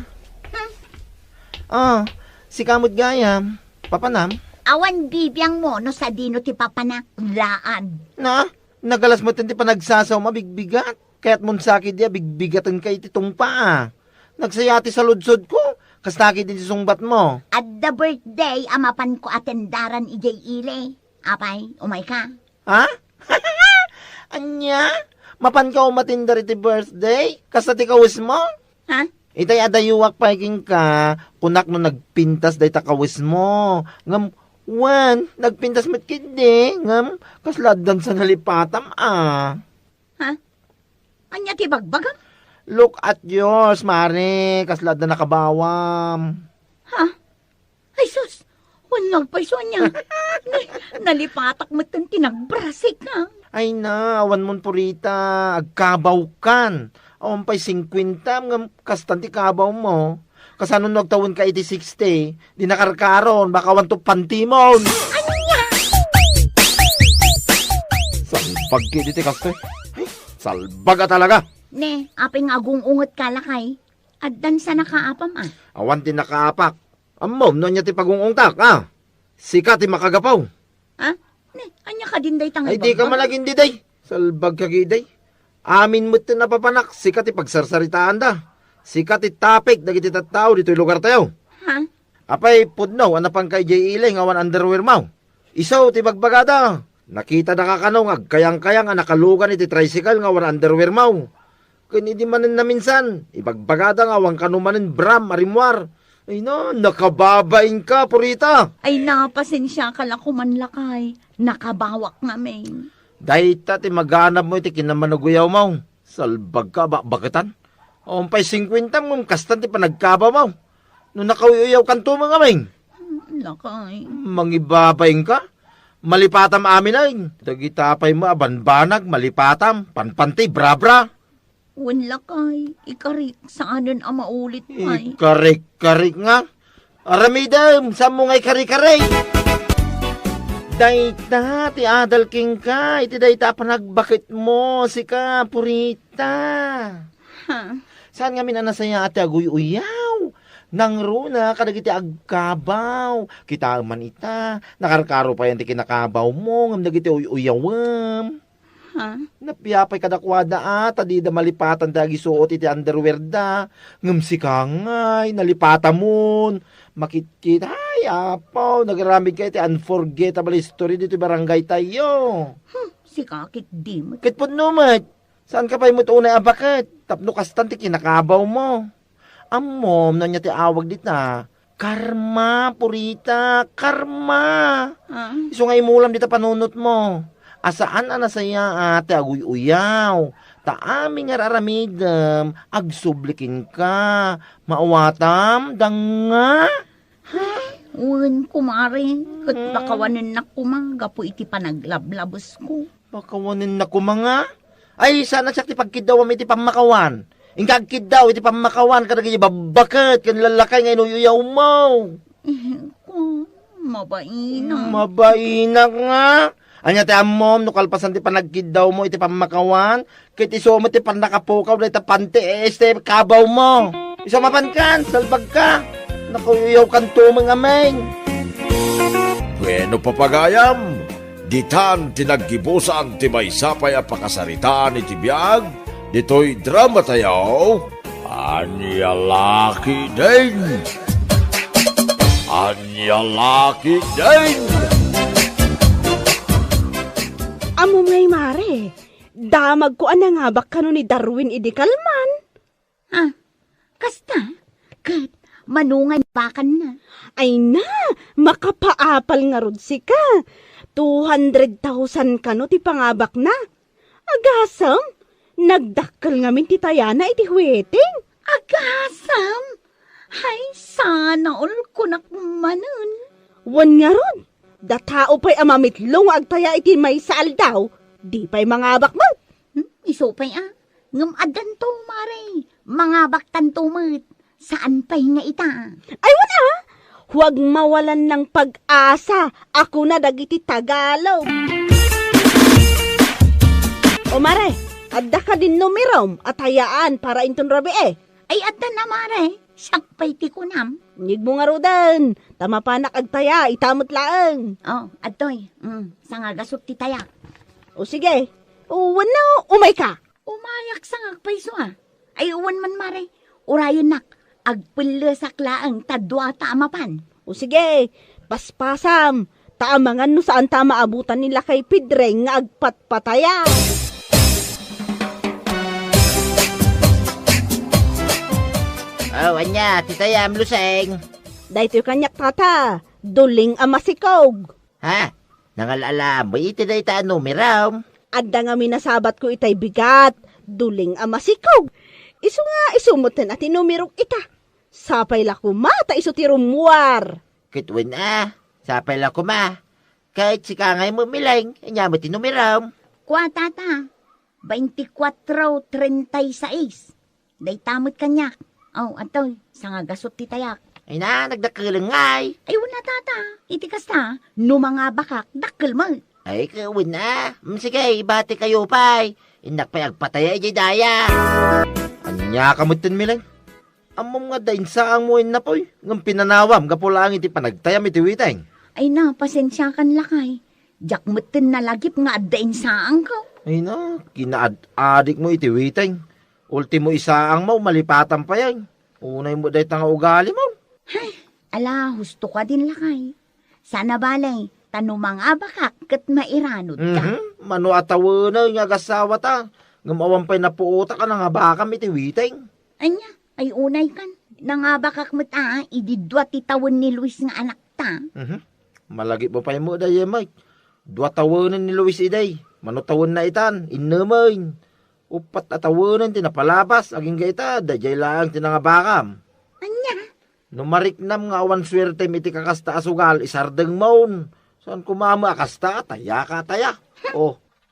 Si kamot gayam. Papanam. Awan bibiyang mo no sa dino ti papanaklaan. Na, nagalas mo ti panagsasaw mabigbigat. Kaya't mun saki di bigbigatan kay ti tungpa Nagsayati sa ludsod ko. Kastaki din si sungbat mo. At the birthday, amapan ko atendaran ijay ile. Apay, umay ka. Ha? Anya? Mapan ka umatinda iti birthday? Kasati kawis mo? Ha? Itay adayuwak paiking ka, kunak no nagpintas day takawis mo. Ngam, nagpintas met kindi. Ngam, kasladan sa nalipatam Ha? Anya ti bagbagam? Look at yours, Mare. Kasladan nakabawam. Ha? Ay sus, walang paiso niya. Nalipatak mo itong tinagbrasik na. Ay na, awan mon Purita, agkabaw kan. Awan pa'y 50, ngam kastanti kabaw mo. Kasano nagtawon ka 80-60, di nakarkaron, baka wan to pantimon. Salbag ki diti kastoy. Salbag talaga. Ne, aping agung-ungot kalakay. Addan sa nakaapam Awan ti nakaapak. Amom, no niya ti pagungungtak, Sika ti makagapaw. Ha? Ne, anya ka din day tangay Ay di ka malagin di day. Salbag ka giday. Amin mo ti napapanak, sika ti pagsarsaritaan da. Sika ti tapik, dagiti tattao, dito'y lugar tayo. Ha? Apay, pudno, anapang kay Jay Iling, awan underwear mo. Isaw, ti bagbagada. Nakita na kakanong, agkayang-kayang, nakalugan iti tricycle, nga awan underwear mo. Kanidi manin na minsan, ibagbagada nga, awan kanumanin bram, arimwar. Ay no, nakababain ka, Purita. Ay napasensya ka lang kumanlakay. Nakabawak namin. Dahita ti maganap mo iti kinamanuguyaw mo. Salbag ka, bakitan? Umpay 50 mong kastan ti panagkaba mo. No nakawiyaw kanto mga ming. Lakay. Mangibabain ka? Malipatam amin ay. Dagitapay mo abanbanag, malipatam, panpanti, brabra. Lakay. Ikarik sa anon ang maulit mo ay. Ikarik-karik nga. Aramidam, saan mo nga'y karik-karik? Dayta, ti adal king ka. Iti dayta panagbakit mo, sika, Purita. Ha? Saan nga minanasaya ati aguy-uyaw? Nang runa, kadagiti agkabaw. Kita man ita, nakarkaro pa yan ti kinakabaw mo, ngam dagiti uyawam. Ha? Napiyapay kadakwada tadi da malipatan da gisuot iti underwear da. Ngam si kangay, nalipata mon. Makikita, ay apaw, nagaramid ka iti unforgettable story dito barangay tayo. Si kakit di mo. Kit po numat, saan ka pa mo tunay abakat? Tapno kastan ti kinakabaw mo. Amom, na niya ti awag dita. Karma, purita, karma. Ha? Iso nga imulam dita panunot mo. Asaan anasaya ate aguy-uyaw. Ta aming nga raramidam, agsublikin ka. Mauwatam, danga. Uwan kumare, kat bakawanan na kumangga po iti panaglablabos ko. Pakawanin na ko mga. Ay, sana siya ti pagkidaw iti pamakawan. Ingkagkid daw iti pamakawan kadagay babakat kan lalakay nga inuyaw mo. Ko, mabaina. Mabaina nga. Anya ti amom no kalpasan ti panagkid daw mo iti pamakawan. Kit iso mo ti panakapukaw na iti pante este kabaw mo. Isa mapankan, salbag ka. Nakuyaw kan tumang ameng. Bueno papagayam, ditan tinaggibusan ti maysapay a pakasaritaan iti biag, dito'y drama tayaw, Anyalaki din! Anyalaki din! Amo ngay mare, damag ko anangabak kano ni Darwin idikalman. Ah, kasta, kat manungan pakan na. Ay na, makapaapal nga rod si ka. 200,000 kano ti pangabak na. Agasam, nagdakkel ngamin ti tayana iti huweting. Agasam! Hay, sana all ko nakmanon. Wan nga rod, datao pa'y amamitlong agtaya iti may saal daw, di pa'y mangabak mo. Isupay ngam adan to, mare. Mga baktan tumit. Saan pa'y nga ita? Ay wala, huwag mawalan ng pag-asa, ako na dagiti Tagalog. O mare, adda ka din numirom at hayaan para inton rabi eh. Ay, adan na, mare. Sakpay ti kunam. Nyig mo nga rodan, tama pa nakagtaya, itamot laang. Oh, adoy. Sanga gasot ti tayak. O sige, wano, umay ka. Umayak sangag paiso Ay, uwan man, mare. Urayan nak. Agpulasak laang tadwa taamapan. O sige, paspasam, taamangan no saan tama abutan nila kay Pidreng nga agpatpataya. Oh, anya, titayam luseng. Dahito yung kanyak tata, duling amasikog. Ha? Nangalala mo iti na ita numeram. Adda nga minasabat ko itay bigat, duling amasikog. Isu nga isumutin at inumirog ita. Sapay la kumata iso ti rumwar. Kitwin sapay la kuma. Kahit si kangay mo milang, anya mo tinumiram. Kwa tata. 24:36. Day tamot kanyak. Oh, ato, sanga gasot ti tayak. Ay na, nagdakalangay. Ay, wala tata. Iti kasta, no mga bakak, dakkel mo. Ay, kawin sige, ibati kayo pa'y. Inak pa'y agpataya ijay daya. Anya kamutin milang. Amom nga dain saang mo na po'y. Ngam pinanawam, gapulang iti panagtayam iti witeng. Ay na, pasensya kan lakay. Jak mutin na lagip nga dain saang ko. Ay na, kinaad-adik mo iti witeng. Ultimo isaang mo, malipatan pa yan. Unay mo dahi tanga ugali mo. Ala, husto ka din lakay. Sana balay, tanumang abakak kat mairanod ka. Mano atawa na yung agasawa ta. Ngamawan pa'y napuota ka na nga baka iti witeng. Anya, ay unay kan. Nangabakak mo ta, ididwa titawan ni Luis nga anak ta. Malagi mo pa mo dahi, Mike. 2 tawanan ni Luis iday. Mano tawan na itan, inaman. Upat atawanan tinapalabas, aging gaita, dajay lang tinangabakam. Anya? Numariknam nga awan swerte iti kakasta asugal, isardeng maun. Saan kumama akasta, taya ka taya.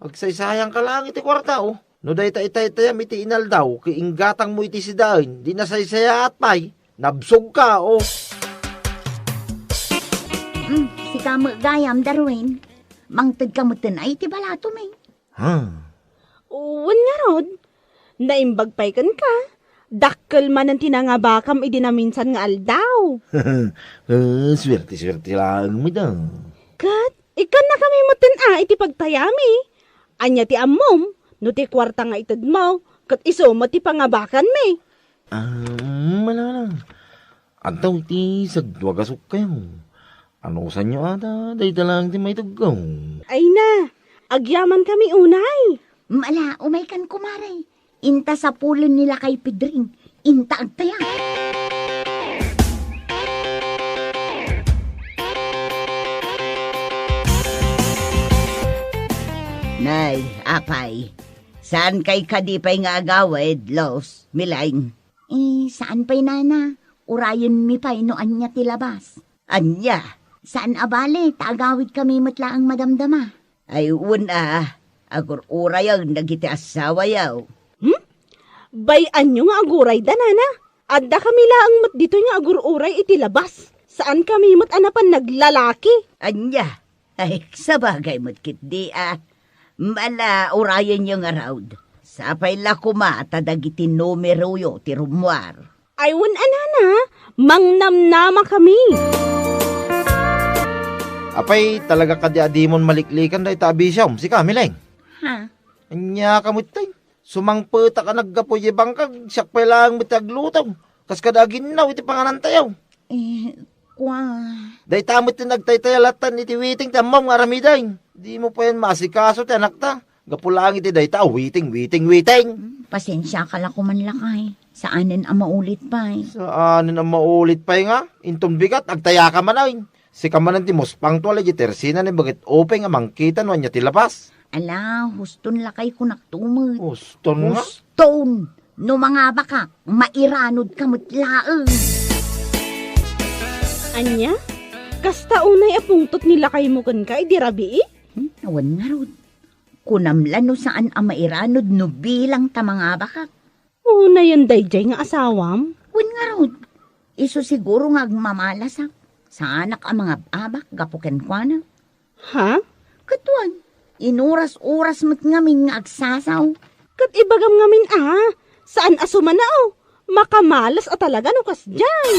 Agsaysayang ka lang iti kwarta, No day itayam iti inal daw, kiinggatang mo iti sidain, di nasaysaya at pay, nabsog ka, Si kamo gayam, Darwin. Mangtad ka mo ay iti balato, may. Wan nga rod, naimbagpay kan ka, Dakkel man ang tinangabakam idi na minsan nga aldaw. Swerte-swerte lang mo daw. Kat, ikan na kami mutin iti pagtayami. Anya ti ammom, no ti kwarta nga itad mo, kat iso mo ti pangabakan mi. Malalang. Antaw ti sagdwagasok kayo. Ano sa inyo ata, day talang ti may tugaw. Ay na, agyaman kami unay. Mala, umay kan kumaray. Inta sa pulon nila kay Pedring. Inta agtaya. Nay, apay. Saan kay kadipay nga agawid, Los, Milaing? Saan pa'y nana? Urayon mi pa'y no anya tilabas. Anya? Saan abale? Tagawid kami matla ang madamdama. Ay una, agur-uray ang nagiti asawa yaw. Bayan nyo nga aguray danana. Adda kami laang mat dito nga agururay iti labas. Saan kami mat anapan naglalaki? Anya? Ay, sabagay mo't kitdi Mala, urayan yung around. Sapay la kumata dagiti numero yo ti rumwar. Ay wan anana, mangnamnama kami. Apay, talaga ka di adimon maliklikan day tabi siya. Si Kamileng. Ha? Anya kamot tay. Sumangpeta ka naggapoy bangkag. Siyak pa lang mitaglutaw. Kas kadagin na, iti panganan tayaw. Kwa... Day tamot ti nagtaytayalatan iti witing tamam nga ramiday. Di mo pa yan masikaso ti anak ta. Gapulang iti day ta, witing. Pasensya ka lang kuman lakay. Saanin ang maulit pa'y. Saan ang maulit pa nga? Inton bigat, agtaya ka man ay. Si kamanan ti mospang tuwala iti tersina ni bagit openg amang kita no anya ti lapas. Ala, huston lakay ko naktumod. Uston nga. Huston! No mga baka, mairanod ka mutlaeng. Anya? Kasta unay apungtot nila kay mo kan ka, di rabi eh? Awan nga rod. Kunamlan no saan ang mairanod no bilang ta mga baka. Una yan dayjay nga asawam. Wan nga rod. Iso siguro nga agmamalasak. Sa anak ang mga abak, gapuken kwa na. Ha? Katuan, inuras-uras mo't ngamin nga agsasaw. Kat ibagam ngamin saan asuman na makamalas at talaga no kasjay.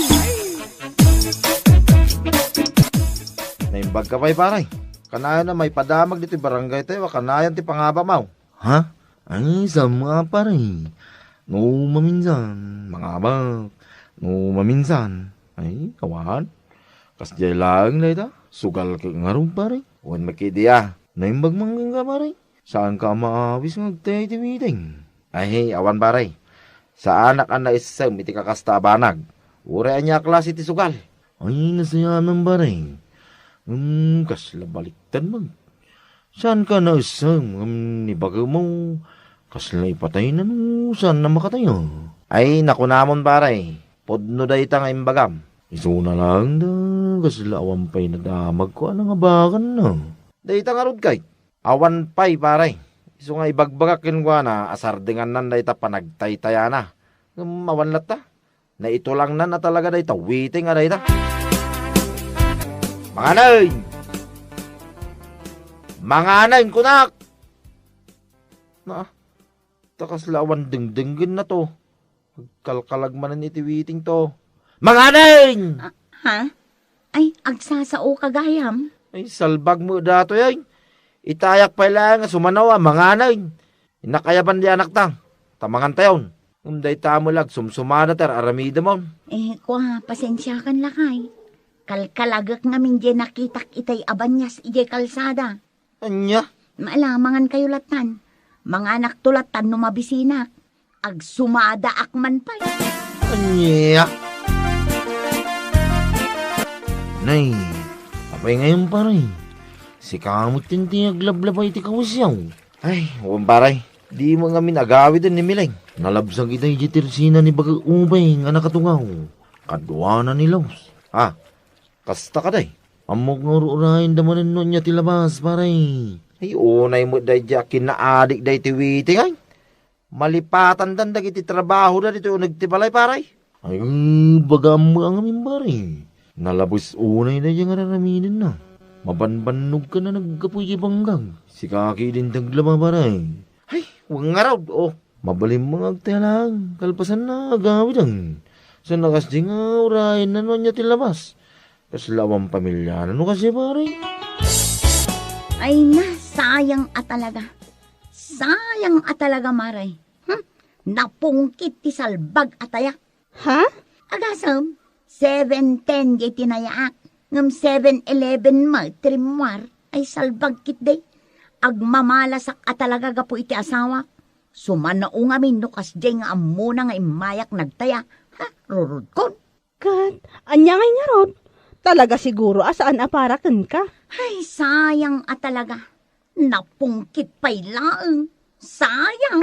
Naimbag ka pa'y paray. Kanayan na may padamag dito barangay tayo. Kanayan ti pangaba mau. Ha? Ay, sa mga paray. No maminsan. Mga abak. No maminsan. Ay, kawan. Kasjay lang na ita. Sugal ka nga rin paray. Huwag makidiya. Naimbag manggang ka paray. Saan ka maawis ngagtay ti meeting? Ay, awan paray. Sa anak ang naisam iti kakastabanag. Uray niya klase ti sugal. Ay, nasaya ng paray. Kasla baliktan mag. Saan ka na isang nibaga mo? Kasla ipatay na no. Saan na makatayo? Ay, nakunamon paray. Podno da ita nga imbagam. Iso na lang da. Kasla awan pa'y nadamag ko. Ano nga bakan na? Da ita nga rod kay. Awan pa'y paray. Iso nga ibagbagakin ko na. Asardingan nan da ita panagtaytaya na. Awan lata. Na ito lang na talaga da ita. Waiting nga da ita. Mga anay! Mga anay, kunak! Takas lawan dingdinggin na to. Kalkalagmanan itiwiting to. Mga anay! Ha? Ay, agsasao kagayam. Ay, salbag mo dato yan. Itayak pa lang, sumanawa, mga anay. Inakayaban di anak tang. Tamangan tayon. Umday tamulag, sumsumana ter, aramida mo. Kwa, pasensya kan lakay. Kalkalagak ngamin di nakitak itay abanyas ijay kalsada. Anya? Maalamangan kayo latan. Mga anak tulatan no mabisinak. Agsumada akman pa. Anya? Nay, apay ngayon paray. Si kamot tinti aglablabay ti kawasyaw. Ay, huwag paray. Di mo nga minagawid ni Mileng. Nalabsag itay jitirsina ni Bagag Ubay nga nakatungaw. Kadwana ni Laos. Kasta ka day. Amok nga urahin damanin nun niya tilabas, paray. Ay, unay mo day jakin na adik day tiwiting ay. Malipatan dandag iti trabaho na dito nagtibalay, paray. Ay, bagam mo ang amin, paray. Nalabos unay na yung araraminin na. Mabanbanog ka na nagkapuy banggang. Si kaki din taglama, paray. Ay, huwag nga raw. Mabalim mga agtelang, kalpasan na agawid ang. Sa nakas di nga urahin na niya tilabas. Kaslawang pamilya na kasi pare. Ay na, sayang talaga. Sayang talaga, Maray. Napungkit ti salbag ataya. Ha? Agasam, 7:10 di tinayaak. Ngam 7:11 ma, trimwar, ay salbag kit day. Agmamalasak talaga gapo iti asawa. Sumanao nga min no kasjay nga amuna nga imayak nagtaya. Ha, rurud kon. Kat, anya ngay nga rod. Talaga siguro asaan aparakan ka. Ay, sayang talaga. Napungkit pa'y laeng. Sayang.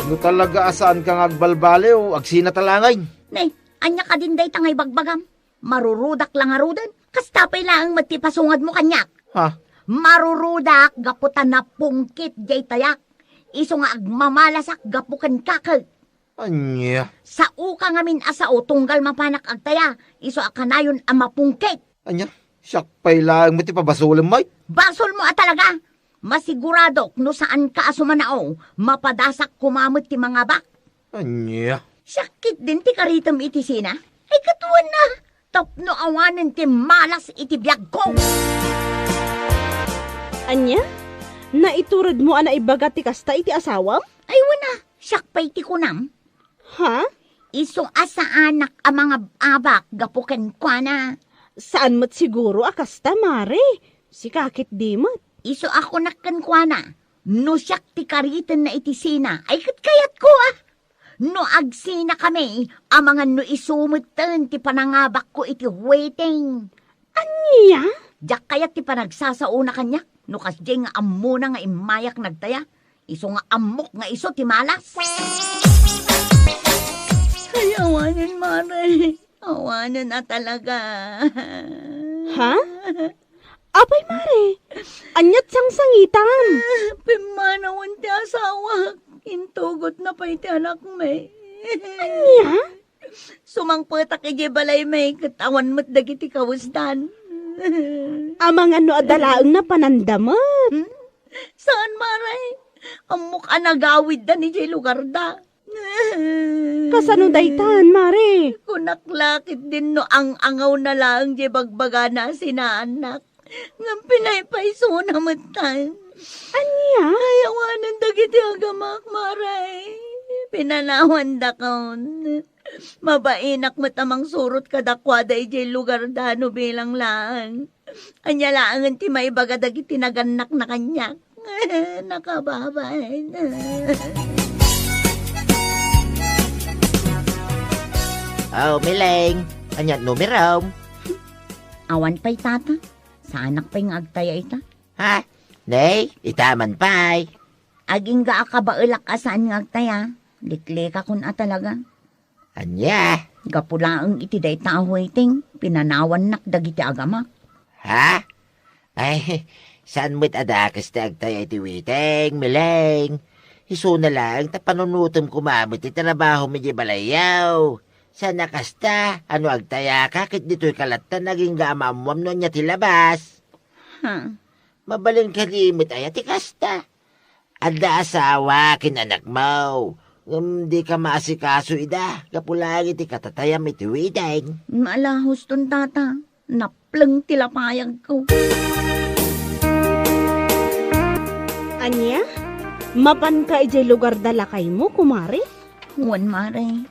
No talaga asaan kang agbalbale o agsina talangay. Nay, anya ka din day tangay bagbagam. Marurudak lang arudan. Kastapay lang matipasungad mo kanyak. Ha? Marurudak gaputan na pungkit jay tayak. Iso nga agmamalasak gapukan kakag. Anya? Sa uka ngamin asao tunggal mapanak agtaya. Iso akanayon ang mapungkit. Anya? Siyak pa'y lang mati pabasulam may. Basol mo talaga. Masigurado no saan ka asumanao. Mapadasak kumamot ti mga bak. Anya? Sakit din ti karitam iti sina. Ay katuan na. Tapno awanan ti malas iti biyag ko. Anya? Naiturad mo ana ibaga ti kasta iti asawam? Ay wana, sakpay ti kunam. Ha? Iso asa anak ang mga abak gapuken kwa na. Saan mo't siguro akasta, Mare? Si kakit di mo't. Iso ako nakkan kwa na. No siyak ti karitan na iti sina. Ay katkayat ko ah. No agsina kami, ang mga no isumutan ti panangabak ko iti waiting. Anya? Diyak kayat ti panagsasauna kanya. No kasjay nga amuna nga imayak nagtaya. Iso nga amok nga iso ti malas. Ay, awanan, Mare. Awanan na talaga. Ha? Apay, Mare. Anyat sang sangitan. Pimanawan ti asawa. Intugot na pa iti anak may. Anya? Sumangpetak iti balay may katawan mo't dagiti kawusdan. Amang ano adalaang na panandamot. Saan, Mare? Amok anagawid da ni jay lugar da. Kasano daytan, Mare? Kunaklakit din no ang angaw na lang jay bagbaga na sinaanak. Ngam pinaypayso na matan. Anya? Ayawanan dagiti agamak, Mare. Pinanawan da kaon. Mabainak matamang surot kadakwada ijay lugar dano bilang lang. Anya laangan ti maibaga dagiti naganak na kanyak. Nakababay. Oh, Mileng. Anyat numero. Awan pa'y tata. Sa anak pa'y ngagtaya ita. Ha? Nay, itaman pa'y. Aging ga akabailak asaan ngagtaya. Liklika kun talaga. Anya? Gapulaang iti day waiting. Pinanawan nak dagiti agamak. Ha? Ay, saan mo't adakas na agtay iti witeng, Mileng? Iso na lang, tapanunutom kumamit iti trabaho mi di balayaw. Sana kasta, ano agtaya kakit dito'y kalata naging gamamwam no niya tilabas. Mabaling kalimit ay ati kasta. Ada asawa kinanak mo. Di ka maasikaso ida, kapulang iti katatayam iti witeng. Malahos ton tata. Naplang tilapayag ko. Anya? Mapan ka ijay lugar dalakay mo, kumare? Juan Mare,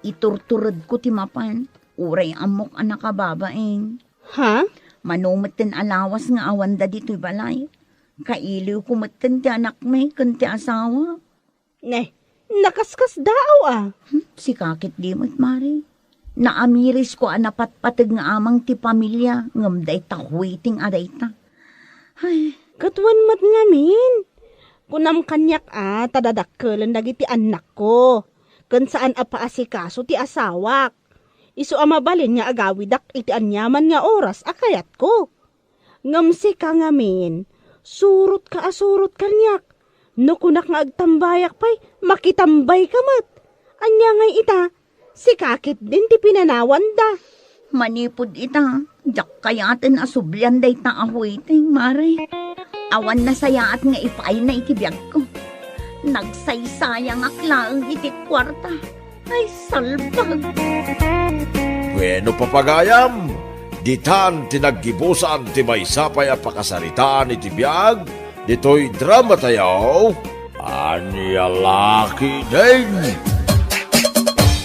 iturturod ko ti mapan. Uray amok anak kababaeng. Ha? Manumaten alawas nga awan da dito'y balay. Kailiw kumaten ti anak may kan ti asawa. Ne, nakaskas daaw ah. Si kakit di mo't Mare. Naamiris ko anapatpatag nga amang ti pamilya. Ngam day ta waiting aday ta. Ay, Katuan mat ngamin. Kunam kanyak tadadakkelan dagiti anak ko. Kun saan apaasikaso ti asawak. Isu amabalin nga agawidak iti anyaman nga oras akayat ko. Ngamsi ka ngamin, surot ka asurot kanyak. No kunak nga agtambayak pay, makitambay ka mat. Anya ngay ita, si kakit din ti pinanawan da. manipod ita. Jak kayaten asublyan day ta ahuiting, Mare. Awan na sayaat nga ipay na itibiyag ko. Nagsaysayang aklaang iti kwarta. Ay, salbag. Bueno papagayam, ditan tinaggibusan ti maysapay a pakasaritaan iti biag, dito'y drama tayo, Anyalaki din!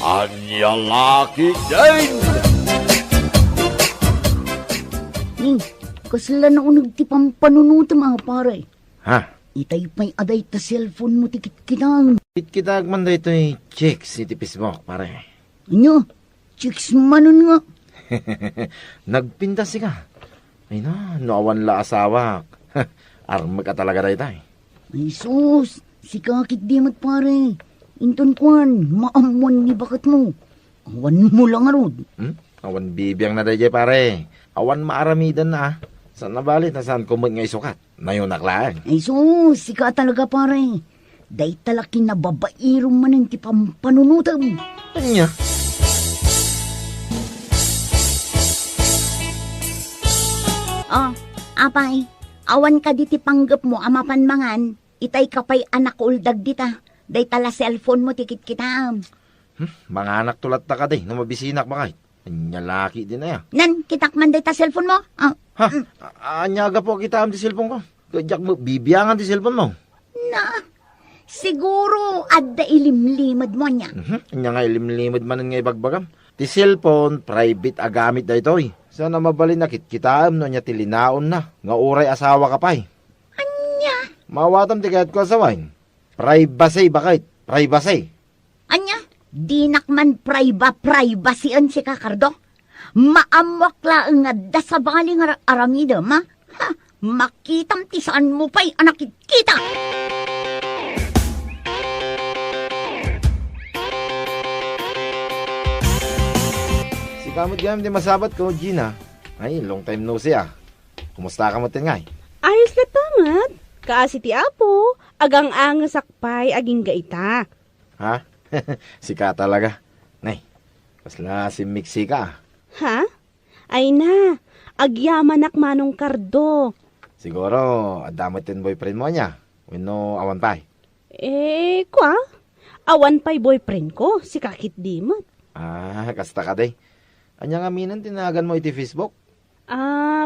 Anyalaki din! Ning, kasla na unag ti pampanunutam mga pare. Ha? Itay pa'y aday ta cellphone mo tikit kitang. Kita agman da ito chicks iti Facebook, pare. Ano? Chicks manon nga. Nagpintas ka. Ay na, awan la asawak. Armag ka talaga da ito Ay sus, si kakit di mat pare. Inton kwan, maamuan ni bakat mo. Awan mo lang arod. Awan bibiyang na da pare. Awan maaramidan na. Saan nabalit na saan kumot nga isukat? Nayunak lang. Ay sus, si ka talaga pare. Day talaki na babairong manan ti pampanunutam. Anya? Oh, apay, awan ka diti panggap mo amapan mangan, itay kapay anak uldag dita, day tala cellphone mo tikit kitam. Mga anak tulat ta ka day, na mabisinak ba kahit? Anya laki din na ya. Nan, kitakman day ta cellphone mo? Ah, Ha? Anyaga po kita am ti cellphone ko. Kajak mo, bibiyangan ti cellphone mo. na, siguro adda ilimlimad mo niya. Anya nga ilimlimod man nga ibagbagam. Ti cellphone, private agamit da ito Sana mabalin na kitkitaam no nya tilinaon na. Nga uray asawa ka pa'y. Anya? Mawatam ti kahit ko asawain. Privacy bakit? Privacy. Anya? Dinakman privacy an si Kakardo? Maamwak laang nga da sa baling aramida, ma? Ha? Makitam ti saan mo pa'y anak kita! Si kamot gamit di masabat ko, Gina. Ay, long time no see Kumusta ka mo ngay? Ayos na tamat. Kaasi ti apo, agang angasakpay aging gaita. Ha? Sika talaga. Nay, kasla si Mixi ka. Ha? Ay na, agyaman manong kardo. Siguro, adamot yung boyfriend mo niya. Wino, awan pa. Kwa? Awan pa'y boyfriend ko, si Kakit Dimot. Kasta ka day. Anya nga minan tinagan mo iti Facebook?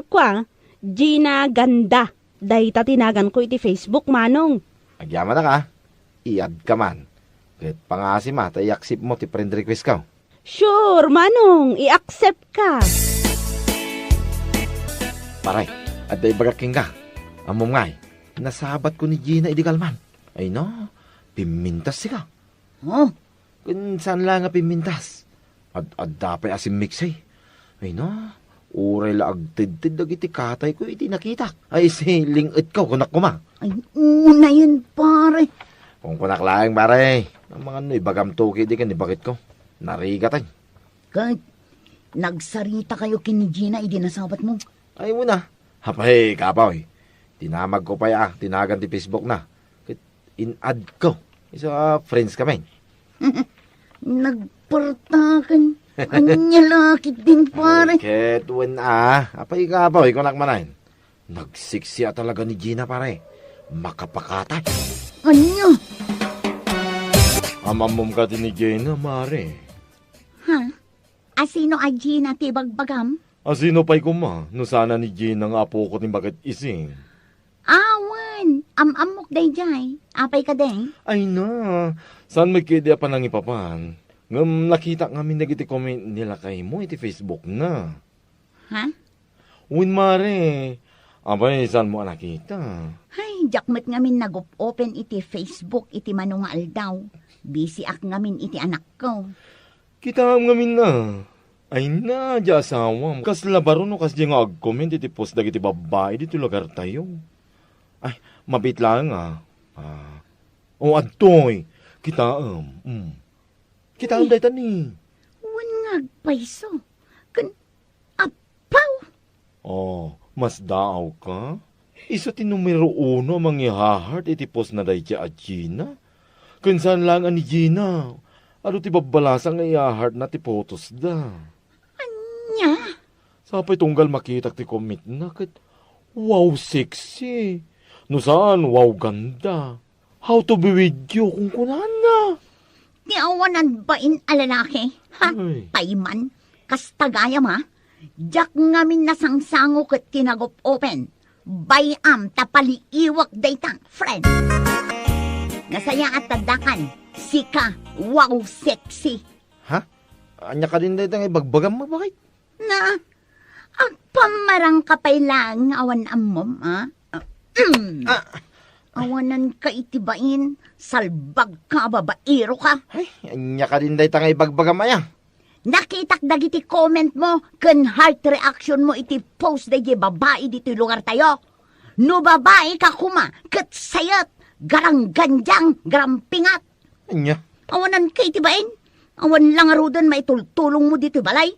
Kwa? Gina Ganda. Dahita tinagan ko iti Facebook, manong. Agyaman na ka. I-add ka man. Kahit pangasim tayaksip mo ti friend request ka. Sure, manong, i-accept ka. Paray, aday bagaking ka. Amom ngay, nasabat ko ni Gina idikalman. Ay no, pimintas sika. Oh, Kung saan lang nga pimintas. Ad-adda pa asim mixay. Ay no, uray la agtid-tid iti katay ko iti nakita. Ay si lingit ko kunak kuma. ay una yun pare. Kung kunak lang pare, ang mga ibagam tuki di ka ni bakit ko. Narigatan. Kahit nagsarita kayo kini Gina, idinasabat mo. Ay muna. Hapay, kapaw. Tinamag ko pa tinagan ti Facebook na. In-add ko. Isa friends kami. Nagpartakan. Anya lakit din pare. Ket when apay kapaw, ikunak manahin. Nagsiksya talaga ni Gina pare. Makapakatay. Anya? Amamom ka din ni Gina, mare. Ha? Asino a Gina tibagbagam? Asino pa'y kuma? No sana ni Gina nga apo ko ni bakit ising. Awan, amok day jay. Apay ka day? Ay na, saan may kidya pa nang ipapan? Ngam nakita nga minagiti comment nila kay mo iti Facebook na. Ha? Win mare, abay saan mo nakita? Ay, jakmet ngamin nag-open iti Facebook iti manungal daw. Busy ak ngamin iti anak ko. Kita nga min na. Ay na, di asawam. Kas labaro no kas di nga ag-comment iti post dagiti babae dito lugar tayo. Ay, mabit lang O adtoy, kita Kita day tani. Wan ngagpaiso. Kan, apaw. Oh, mas daaw ka? Isa ti numero 1 mangyahahart iti post na day a Gina. Kunsan lang ani Gina. Ano ti babalasang nga ihahart na ti photos da. Nya? Sapay tunggal makitak ti commit na kat wow sexy. No saan wow ganda. How to be with you kung kunan na. Di awanan bain alalaki? Ha? Ay. Payman? Kastagayam ha? Jak ngamin nasangsango kat tinagop open. Bayam tapaliiwak dayta, friend. Nasaya at tadakan. Sika, wow, sexy. Ha? Anya ka din daytang ibagbagam mo, bakit? Na, ang pamarang kapay lang awan amom, ha? Awanan ka itibain, salbag ka, babaero ka. Ay, anya ka din daytang ibagbagam maya. Nakitak dagiti comment mo, kan heart reaction mo iti post dagi babae dito lugar tayo. No babae ka kuma, kat sayat, garang ganjang, garang pingat. Anya? Awanan ka itibain. Awan lang arudan maitultulong mo dito balay.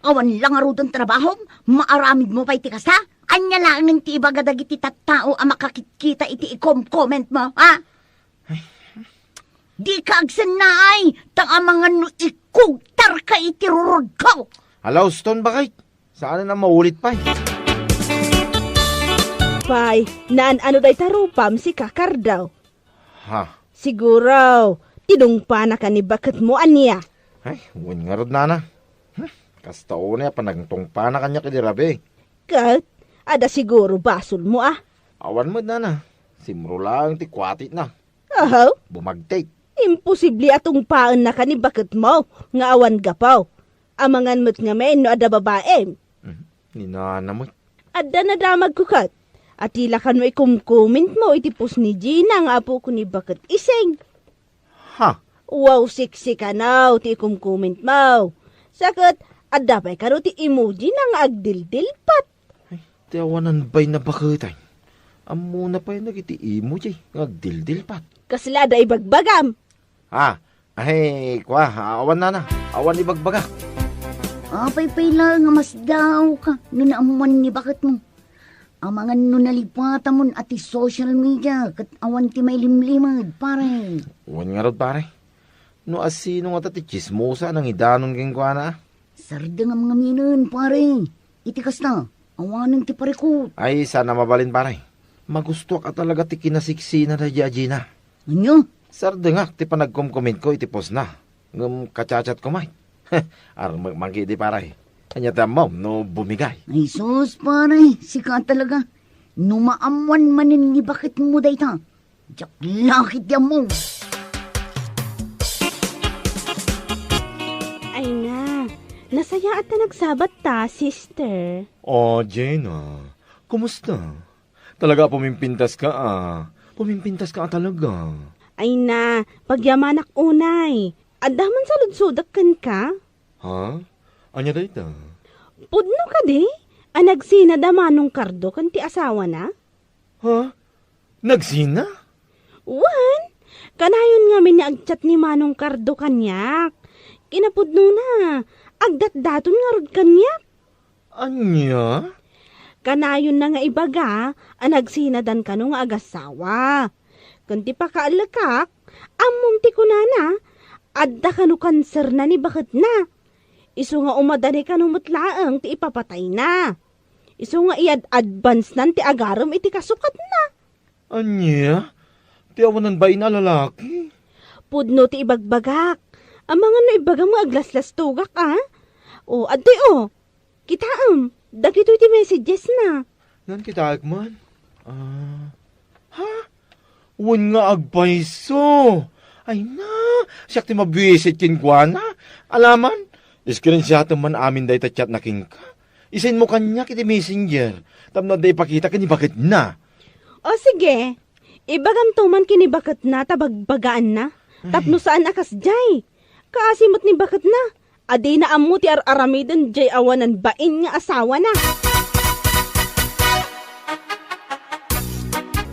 Awan lang arudan trabaho, maaramid mo pa iti kasta. Anya lang ng ti ibagadag iti tattao ang makakikita iti i-comment mo, ha? Di ka agsanay, tangamangan no ikugtar ka iti rurod ko. Alaw, Stone, bakit? Saan na maulit pa? Pay, naan ano day tarupam si Kakar daw. Ha? Siguro, tinungpa na ka ni bakit mo aniya. Ay, huwag nga rod na. Kastao na panagtong pa na kanya kidirabe. Kat, ada siguro basol mo ah. Awan mo na. Simro lang ti kwatit na. Ahaw, Bumagtake. imposible atong paan na ka ni bakit mo, nga awan gapaw. Amangan mo't nga men no ada babae. Ninana mo. Ada na damag ko kat. At tila ka no ikumkomment mo itipos ni Gina nga apo ko ni bakit iseng. Ha? Wow, siksi ka now, ti ikumkomment mo. Sakot, ada pa'y karo ti emoji na nga agdildil pat. Tiawanan ba'y na bakitay? Amo na pa'y nagiti-imo jay. Ngagdildil pat. Kaslada ibagbagam. Ha? Ay, kwa, awan na. Awan ibagbaga. Apay-pay lang nga mas daw ka, no naamuan ni bakit mo. Amangan no nalipata mo at social media, kat awan ti may limlimad, pare. Uwan nga rod pare. No asino nga tati chismosa nang idanon keng kwa na. Sarda nga mga minan, pare. Itikas na, awanan ti pare ko. Ay, sana mabalin pare. Magusto ka talaga ti kinasiksi na na Gina. Ano? Sarda nga, ti panagkom-comment ko itipos na. Ngam kachachat ko may. Aram mangki di pare. Kanya tamam, no bumigay. Ay sus, pare, sika talaga. Numaamuan manin ni bakit mo dayta. Jak lakit yan mo. Ay na, nasaya at na nagsabat ta, sister. Oh, Gina. Kumusta? Talaga pumimpintas ka Pumimpintas ka talaga. Ay na, pagyamanak unay. Adaman sa ludsudak kan ka? Ha? Anya dayta? Pudno ka di? Anagsina damanong kardo kan ti asawa na? Ha? Nagsina? Wan, kanayon nga min agchat ni Manong Kardo kanyak. Kinapudno na, agdat-daton nga rod kanyak. Anya? Kanayon na nga ibaga, anagsinadan ka nung agasawa. Kunti pa kaalakak, amom ti kunana, adda ka no kanser na ni bakit na. Iso nga umadani ka no mutlaang ti ipapatay na. Iso nga iad-advance nan ti agarom iti kasukat na. Anya? Ti awanan ba ina lalaki? Pudno ti ibagbagak. Ang mga no ibagang mo aglaslas tugak O, adi kitaam, dagito iti messages na. Nan kita man? Ha? Wan nga agpaiso. Ay na, siyak ti mabwisit kinkwana. Alaman, screenshot man amin day ta chat na king ka. Isin mo kanya kiti messenger. Tapno day pakita kini bakit na. O sige, ibagam tuman kini bakit na tabagbagaan na. Tapno saan akas jay. Kaasimot ni bakit na. Adi na amu ti ar-aramidan jay awanan bain nga asawa na.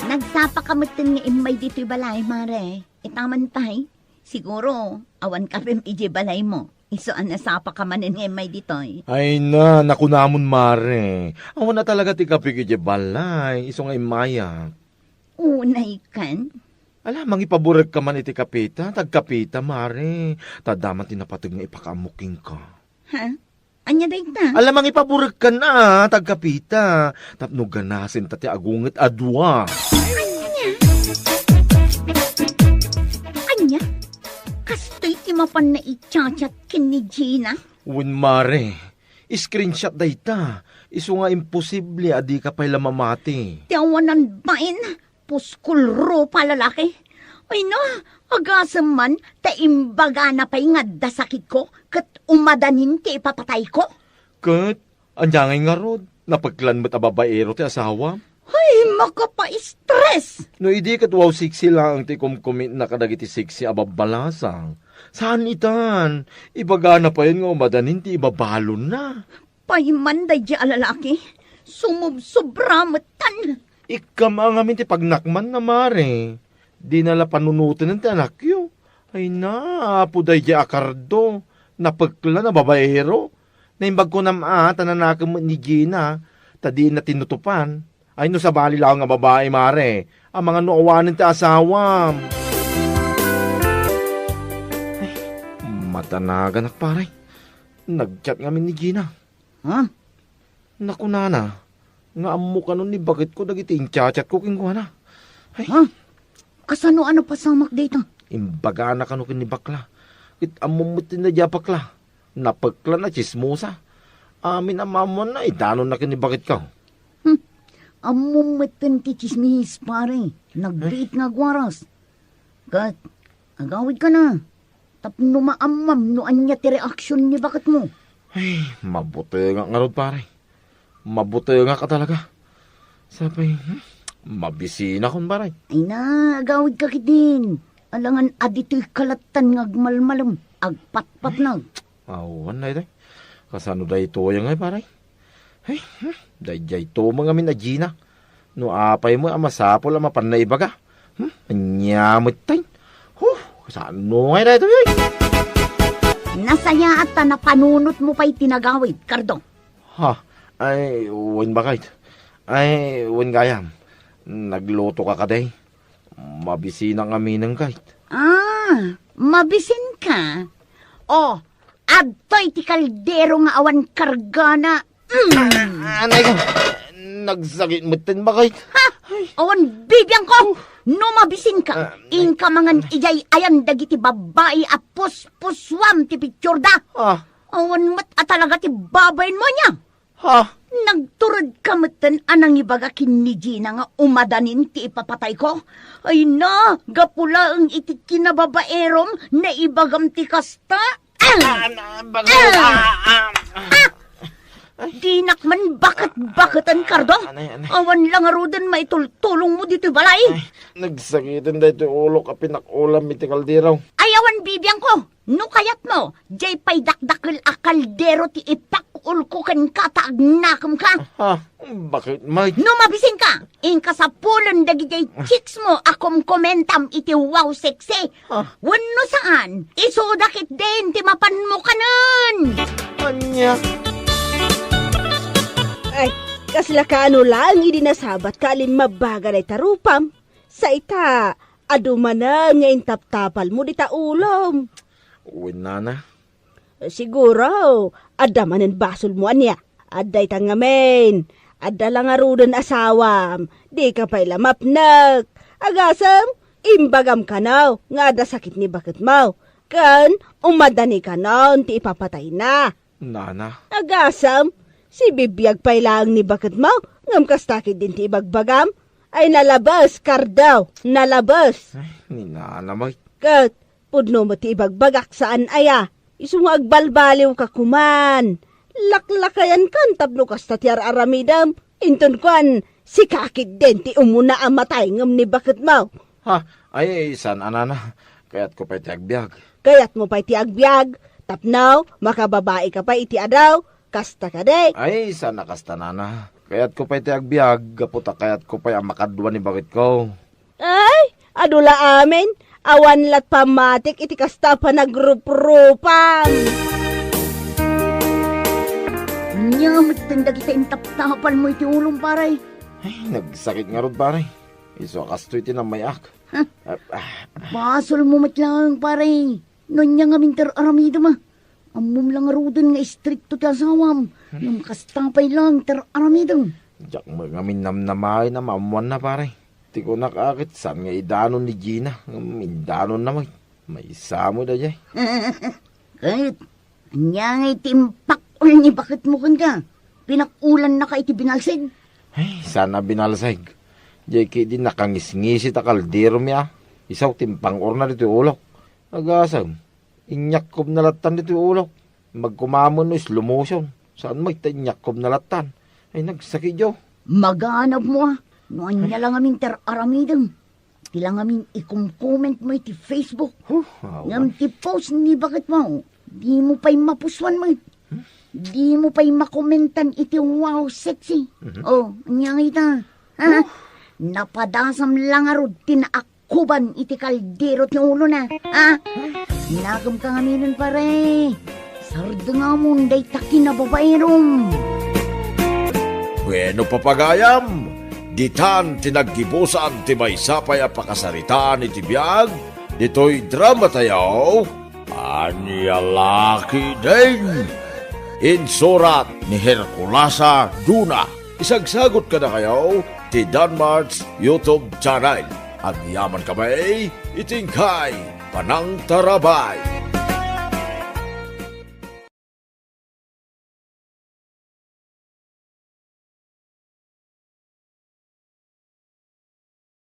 Nagsapa kamutin nga imay dito balay, mare. Itaman tay. Siguro, awan ka pim iji balay mo. Isoan na sapa ka manin nga imay dito. Ay na, nakunamon mare. Awan na talaga ti kapig iti balay. Iso nga imaya. Unay kan? Alam, mangipaburag ka man iti kapita. Tagkapita mare. Tadaman tinapatag nga ipakamuking ka. Ha? Anya day ta? Alam, mangipaburag ka na. Tagkapita. Tapno ganasin tati agunget adwa. mapan na i-chat kin ni Gina? Wen mare, screenshot dayta. Isu nga imposible adi ka pa'y lamamati. Tiyawanan bain, puskulro pa lalaki. Ay na, agasam man, taimbaga na pa'y nga dasakit ko, kat umadanin ti ipapatay ko. Kat, anyangay nga rod, napagklan mo't ababaero ti asawa. Ay, makapa-stress. No idi kat wow siksi lang ti kumkumit na kadagiti siksi ababalasang. Saan itan? Ibaga na pa yun nga umadanin ti ibabalon na. Payman di alalaki, sumubsobramatan. Ikam ang amin ti pagnakman na mare. Di nala panunutin ng tanakyo. Ay na, apo day akardo. Napagkla na babaero. Naimbag ko na tananakam ni Gina. Tadi na tinutupan. Ay no sa bali lang nga babae mare. Ang mga nuawanin ti asawam. Ay, matanagan pare. Nag-chat nga ni Gina. Ha? Naku nana. Nga amo ka nun ni bakit ko dagiti chat ko kingkuha na. Ay, Ha? Kasano ano pasamak dito? imbaga na kanu kin ni bakla. It amumutin na dya bakla. Napagkla na chismosa. Amin amamon na idanon na kin ni bakit ka. Amumatan ti chismis, pare. Nag-date nga gwaras. Kat, agawid ka na. Tapno maamam no anya ti reaksyon ni bakit mo. Ay, mabuti nga nga rod pare. Mabuti nga ka talaga. Sabi, mabisina kon pare. Ay na, agawid ka kitin. Alangan adito'y kalatan ng agmalmalam. Agpatpat na. Awan na ito. Kasano da ito yung ay pare. Ay, dayjay to mga minagina. No apay mo amasapol amapan na ibaga. Anyamot tayo. Kasano nga ito yun? Nasaya at na panunot mo pa'y tinagawid, Cardo. Ha, ay, wan bakit? Ay, wan gayam. Nagluto ka kaday. Mabisina kami ng kahit. Ah, mabisin ka. Oh, adto'y ti kaldero nga awan kargana. Anay ko, nagsakit mo tin bakit? Ha? Awan bibiyang ko! No mabisin ka, inka mangan ijay ayan dagiti babae a puspuswam ti picture da. Ha? Awan mat atalaga ti babayin mo niya. Ha? Nagturod ka matan anang ibaga kin ni Gina nga umadanin ti ipapatay ko. Ay na, gapula ang iti kinababaerom na ibagam ti kasta. Dinak man bakit-bakatan, Cardo? Anay. Awan lang arudan maitultulong mo dito balay. Nagsakitin da ito ulo ka pinakulam iti kaldiraw. Ayawan bibiyang ko. No kayat mo, jay pay dakdakil a kaldero ti ipakul ko kan kataag nakam ka. Ha? Bakit, Mike? No mabising ka, inka sa pulon dagijay chicks mo akom komentam iti wow sexy. Wano saan, isudakit din ti mapan mo kanan. Anya? Ay, kasla ka ano lang, idinasabat ka alin mabagal ay tarupam. Sa ita, aduman na ngayon taptapal mo di ta ulom. Uwin nana. Siguro, adaman ang basol mo anya. Aday tangamen, adda lang arudan asawam. Di ka pa'y lamapnak. Agasam, imbagam ka na, nga da sakit ni bakit mo. Kan, umadani ka na, ti ipapatay na. Nana. Agasam, si bibiyag pa'y lang ni bakit mo, ngam kastakit din ti ibagbagam. Ay nalabas, Cardaw, nalabas. Ay, ni nana, Mike. Kat, pudno mo ti ibagbagak saan aya. Isung agbalbaliw ka kuman. Laklakayan kan tapno kasta ti aramidam. Inton kwan, si kakit din ti umuna ang matay ngam ni bakit mo. Ha? Ay, san anana. Kaya't ko pa iti agbyag. Kayat mo pa iti agbyag. Tapnaw, makababae ka pa iti adaw. Kasta ka de. Ay, san nakasta nana. Kaya't ko pa iti agbyag. Gaputa kaya't ko pa yung makadwa ni bakit ko. Ay, adula amin. Awan lat pamatik iti kasta pa nagrup-rupam. Nyamit tanda kita intap-tapan mo iti ulong paray. Ay, nagsakit nga rod pare. Iso kasto iti na mayak. Basol mo matlang paray. Nonya nga minter aramido ma. Amum lang arudan nga istrikto ti asawam. Nung kastapay lang ter aramido. Diyak mga minamnamay na maamuan na pare. Di ko nakakit saan nga idanon ni Gina. Mindanon na Mike. May samo na jay. Kahit, anya nga itimpak ni bakit mo ka? Pinakulan na ka iti binalsig. Ay, sana binalsag. Jay kay di nakangis-ngisi ta kaldero miya. Isaw timpang or na dito ulok. Agasam, inyak kob na latan dito ulok. Magkumamon no slow motion. Saan mo itanyak kob na latan? Ay, nagsakit jo. Maganap mo noan niya lang aming ter-aramidang. Ilang aming i-comment mo iti Facebook. Ngam ti post ni bakit mo. Di mo pa'y mapuswan mo. Di mo pa'y makomentan iti wow sexy. Oh, anya nga ita. Ha? Napadasam lang arod tinaakuban iti kaldero ti ulo na. Ha? Nagam ka ngaminan pare. Sarda nga mo day takin na babaerong. Bueno papagayam, ditan tinaggibusan ti maysapay a pakasaritaan iti biag, dito'y drama tayaw, Anyalaki din. Insurat ni Herculasa Duna. Isagsagot ka na kayo ti Danmarks YouTube channel. At yaman kamay, itingkay, panang tarabay.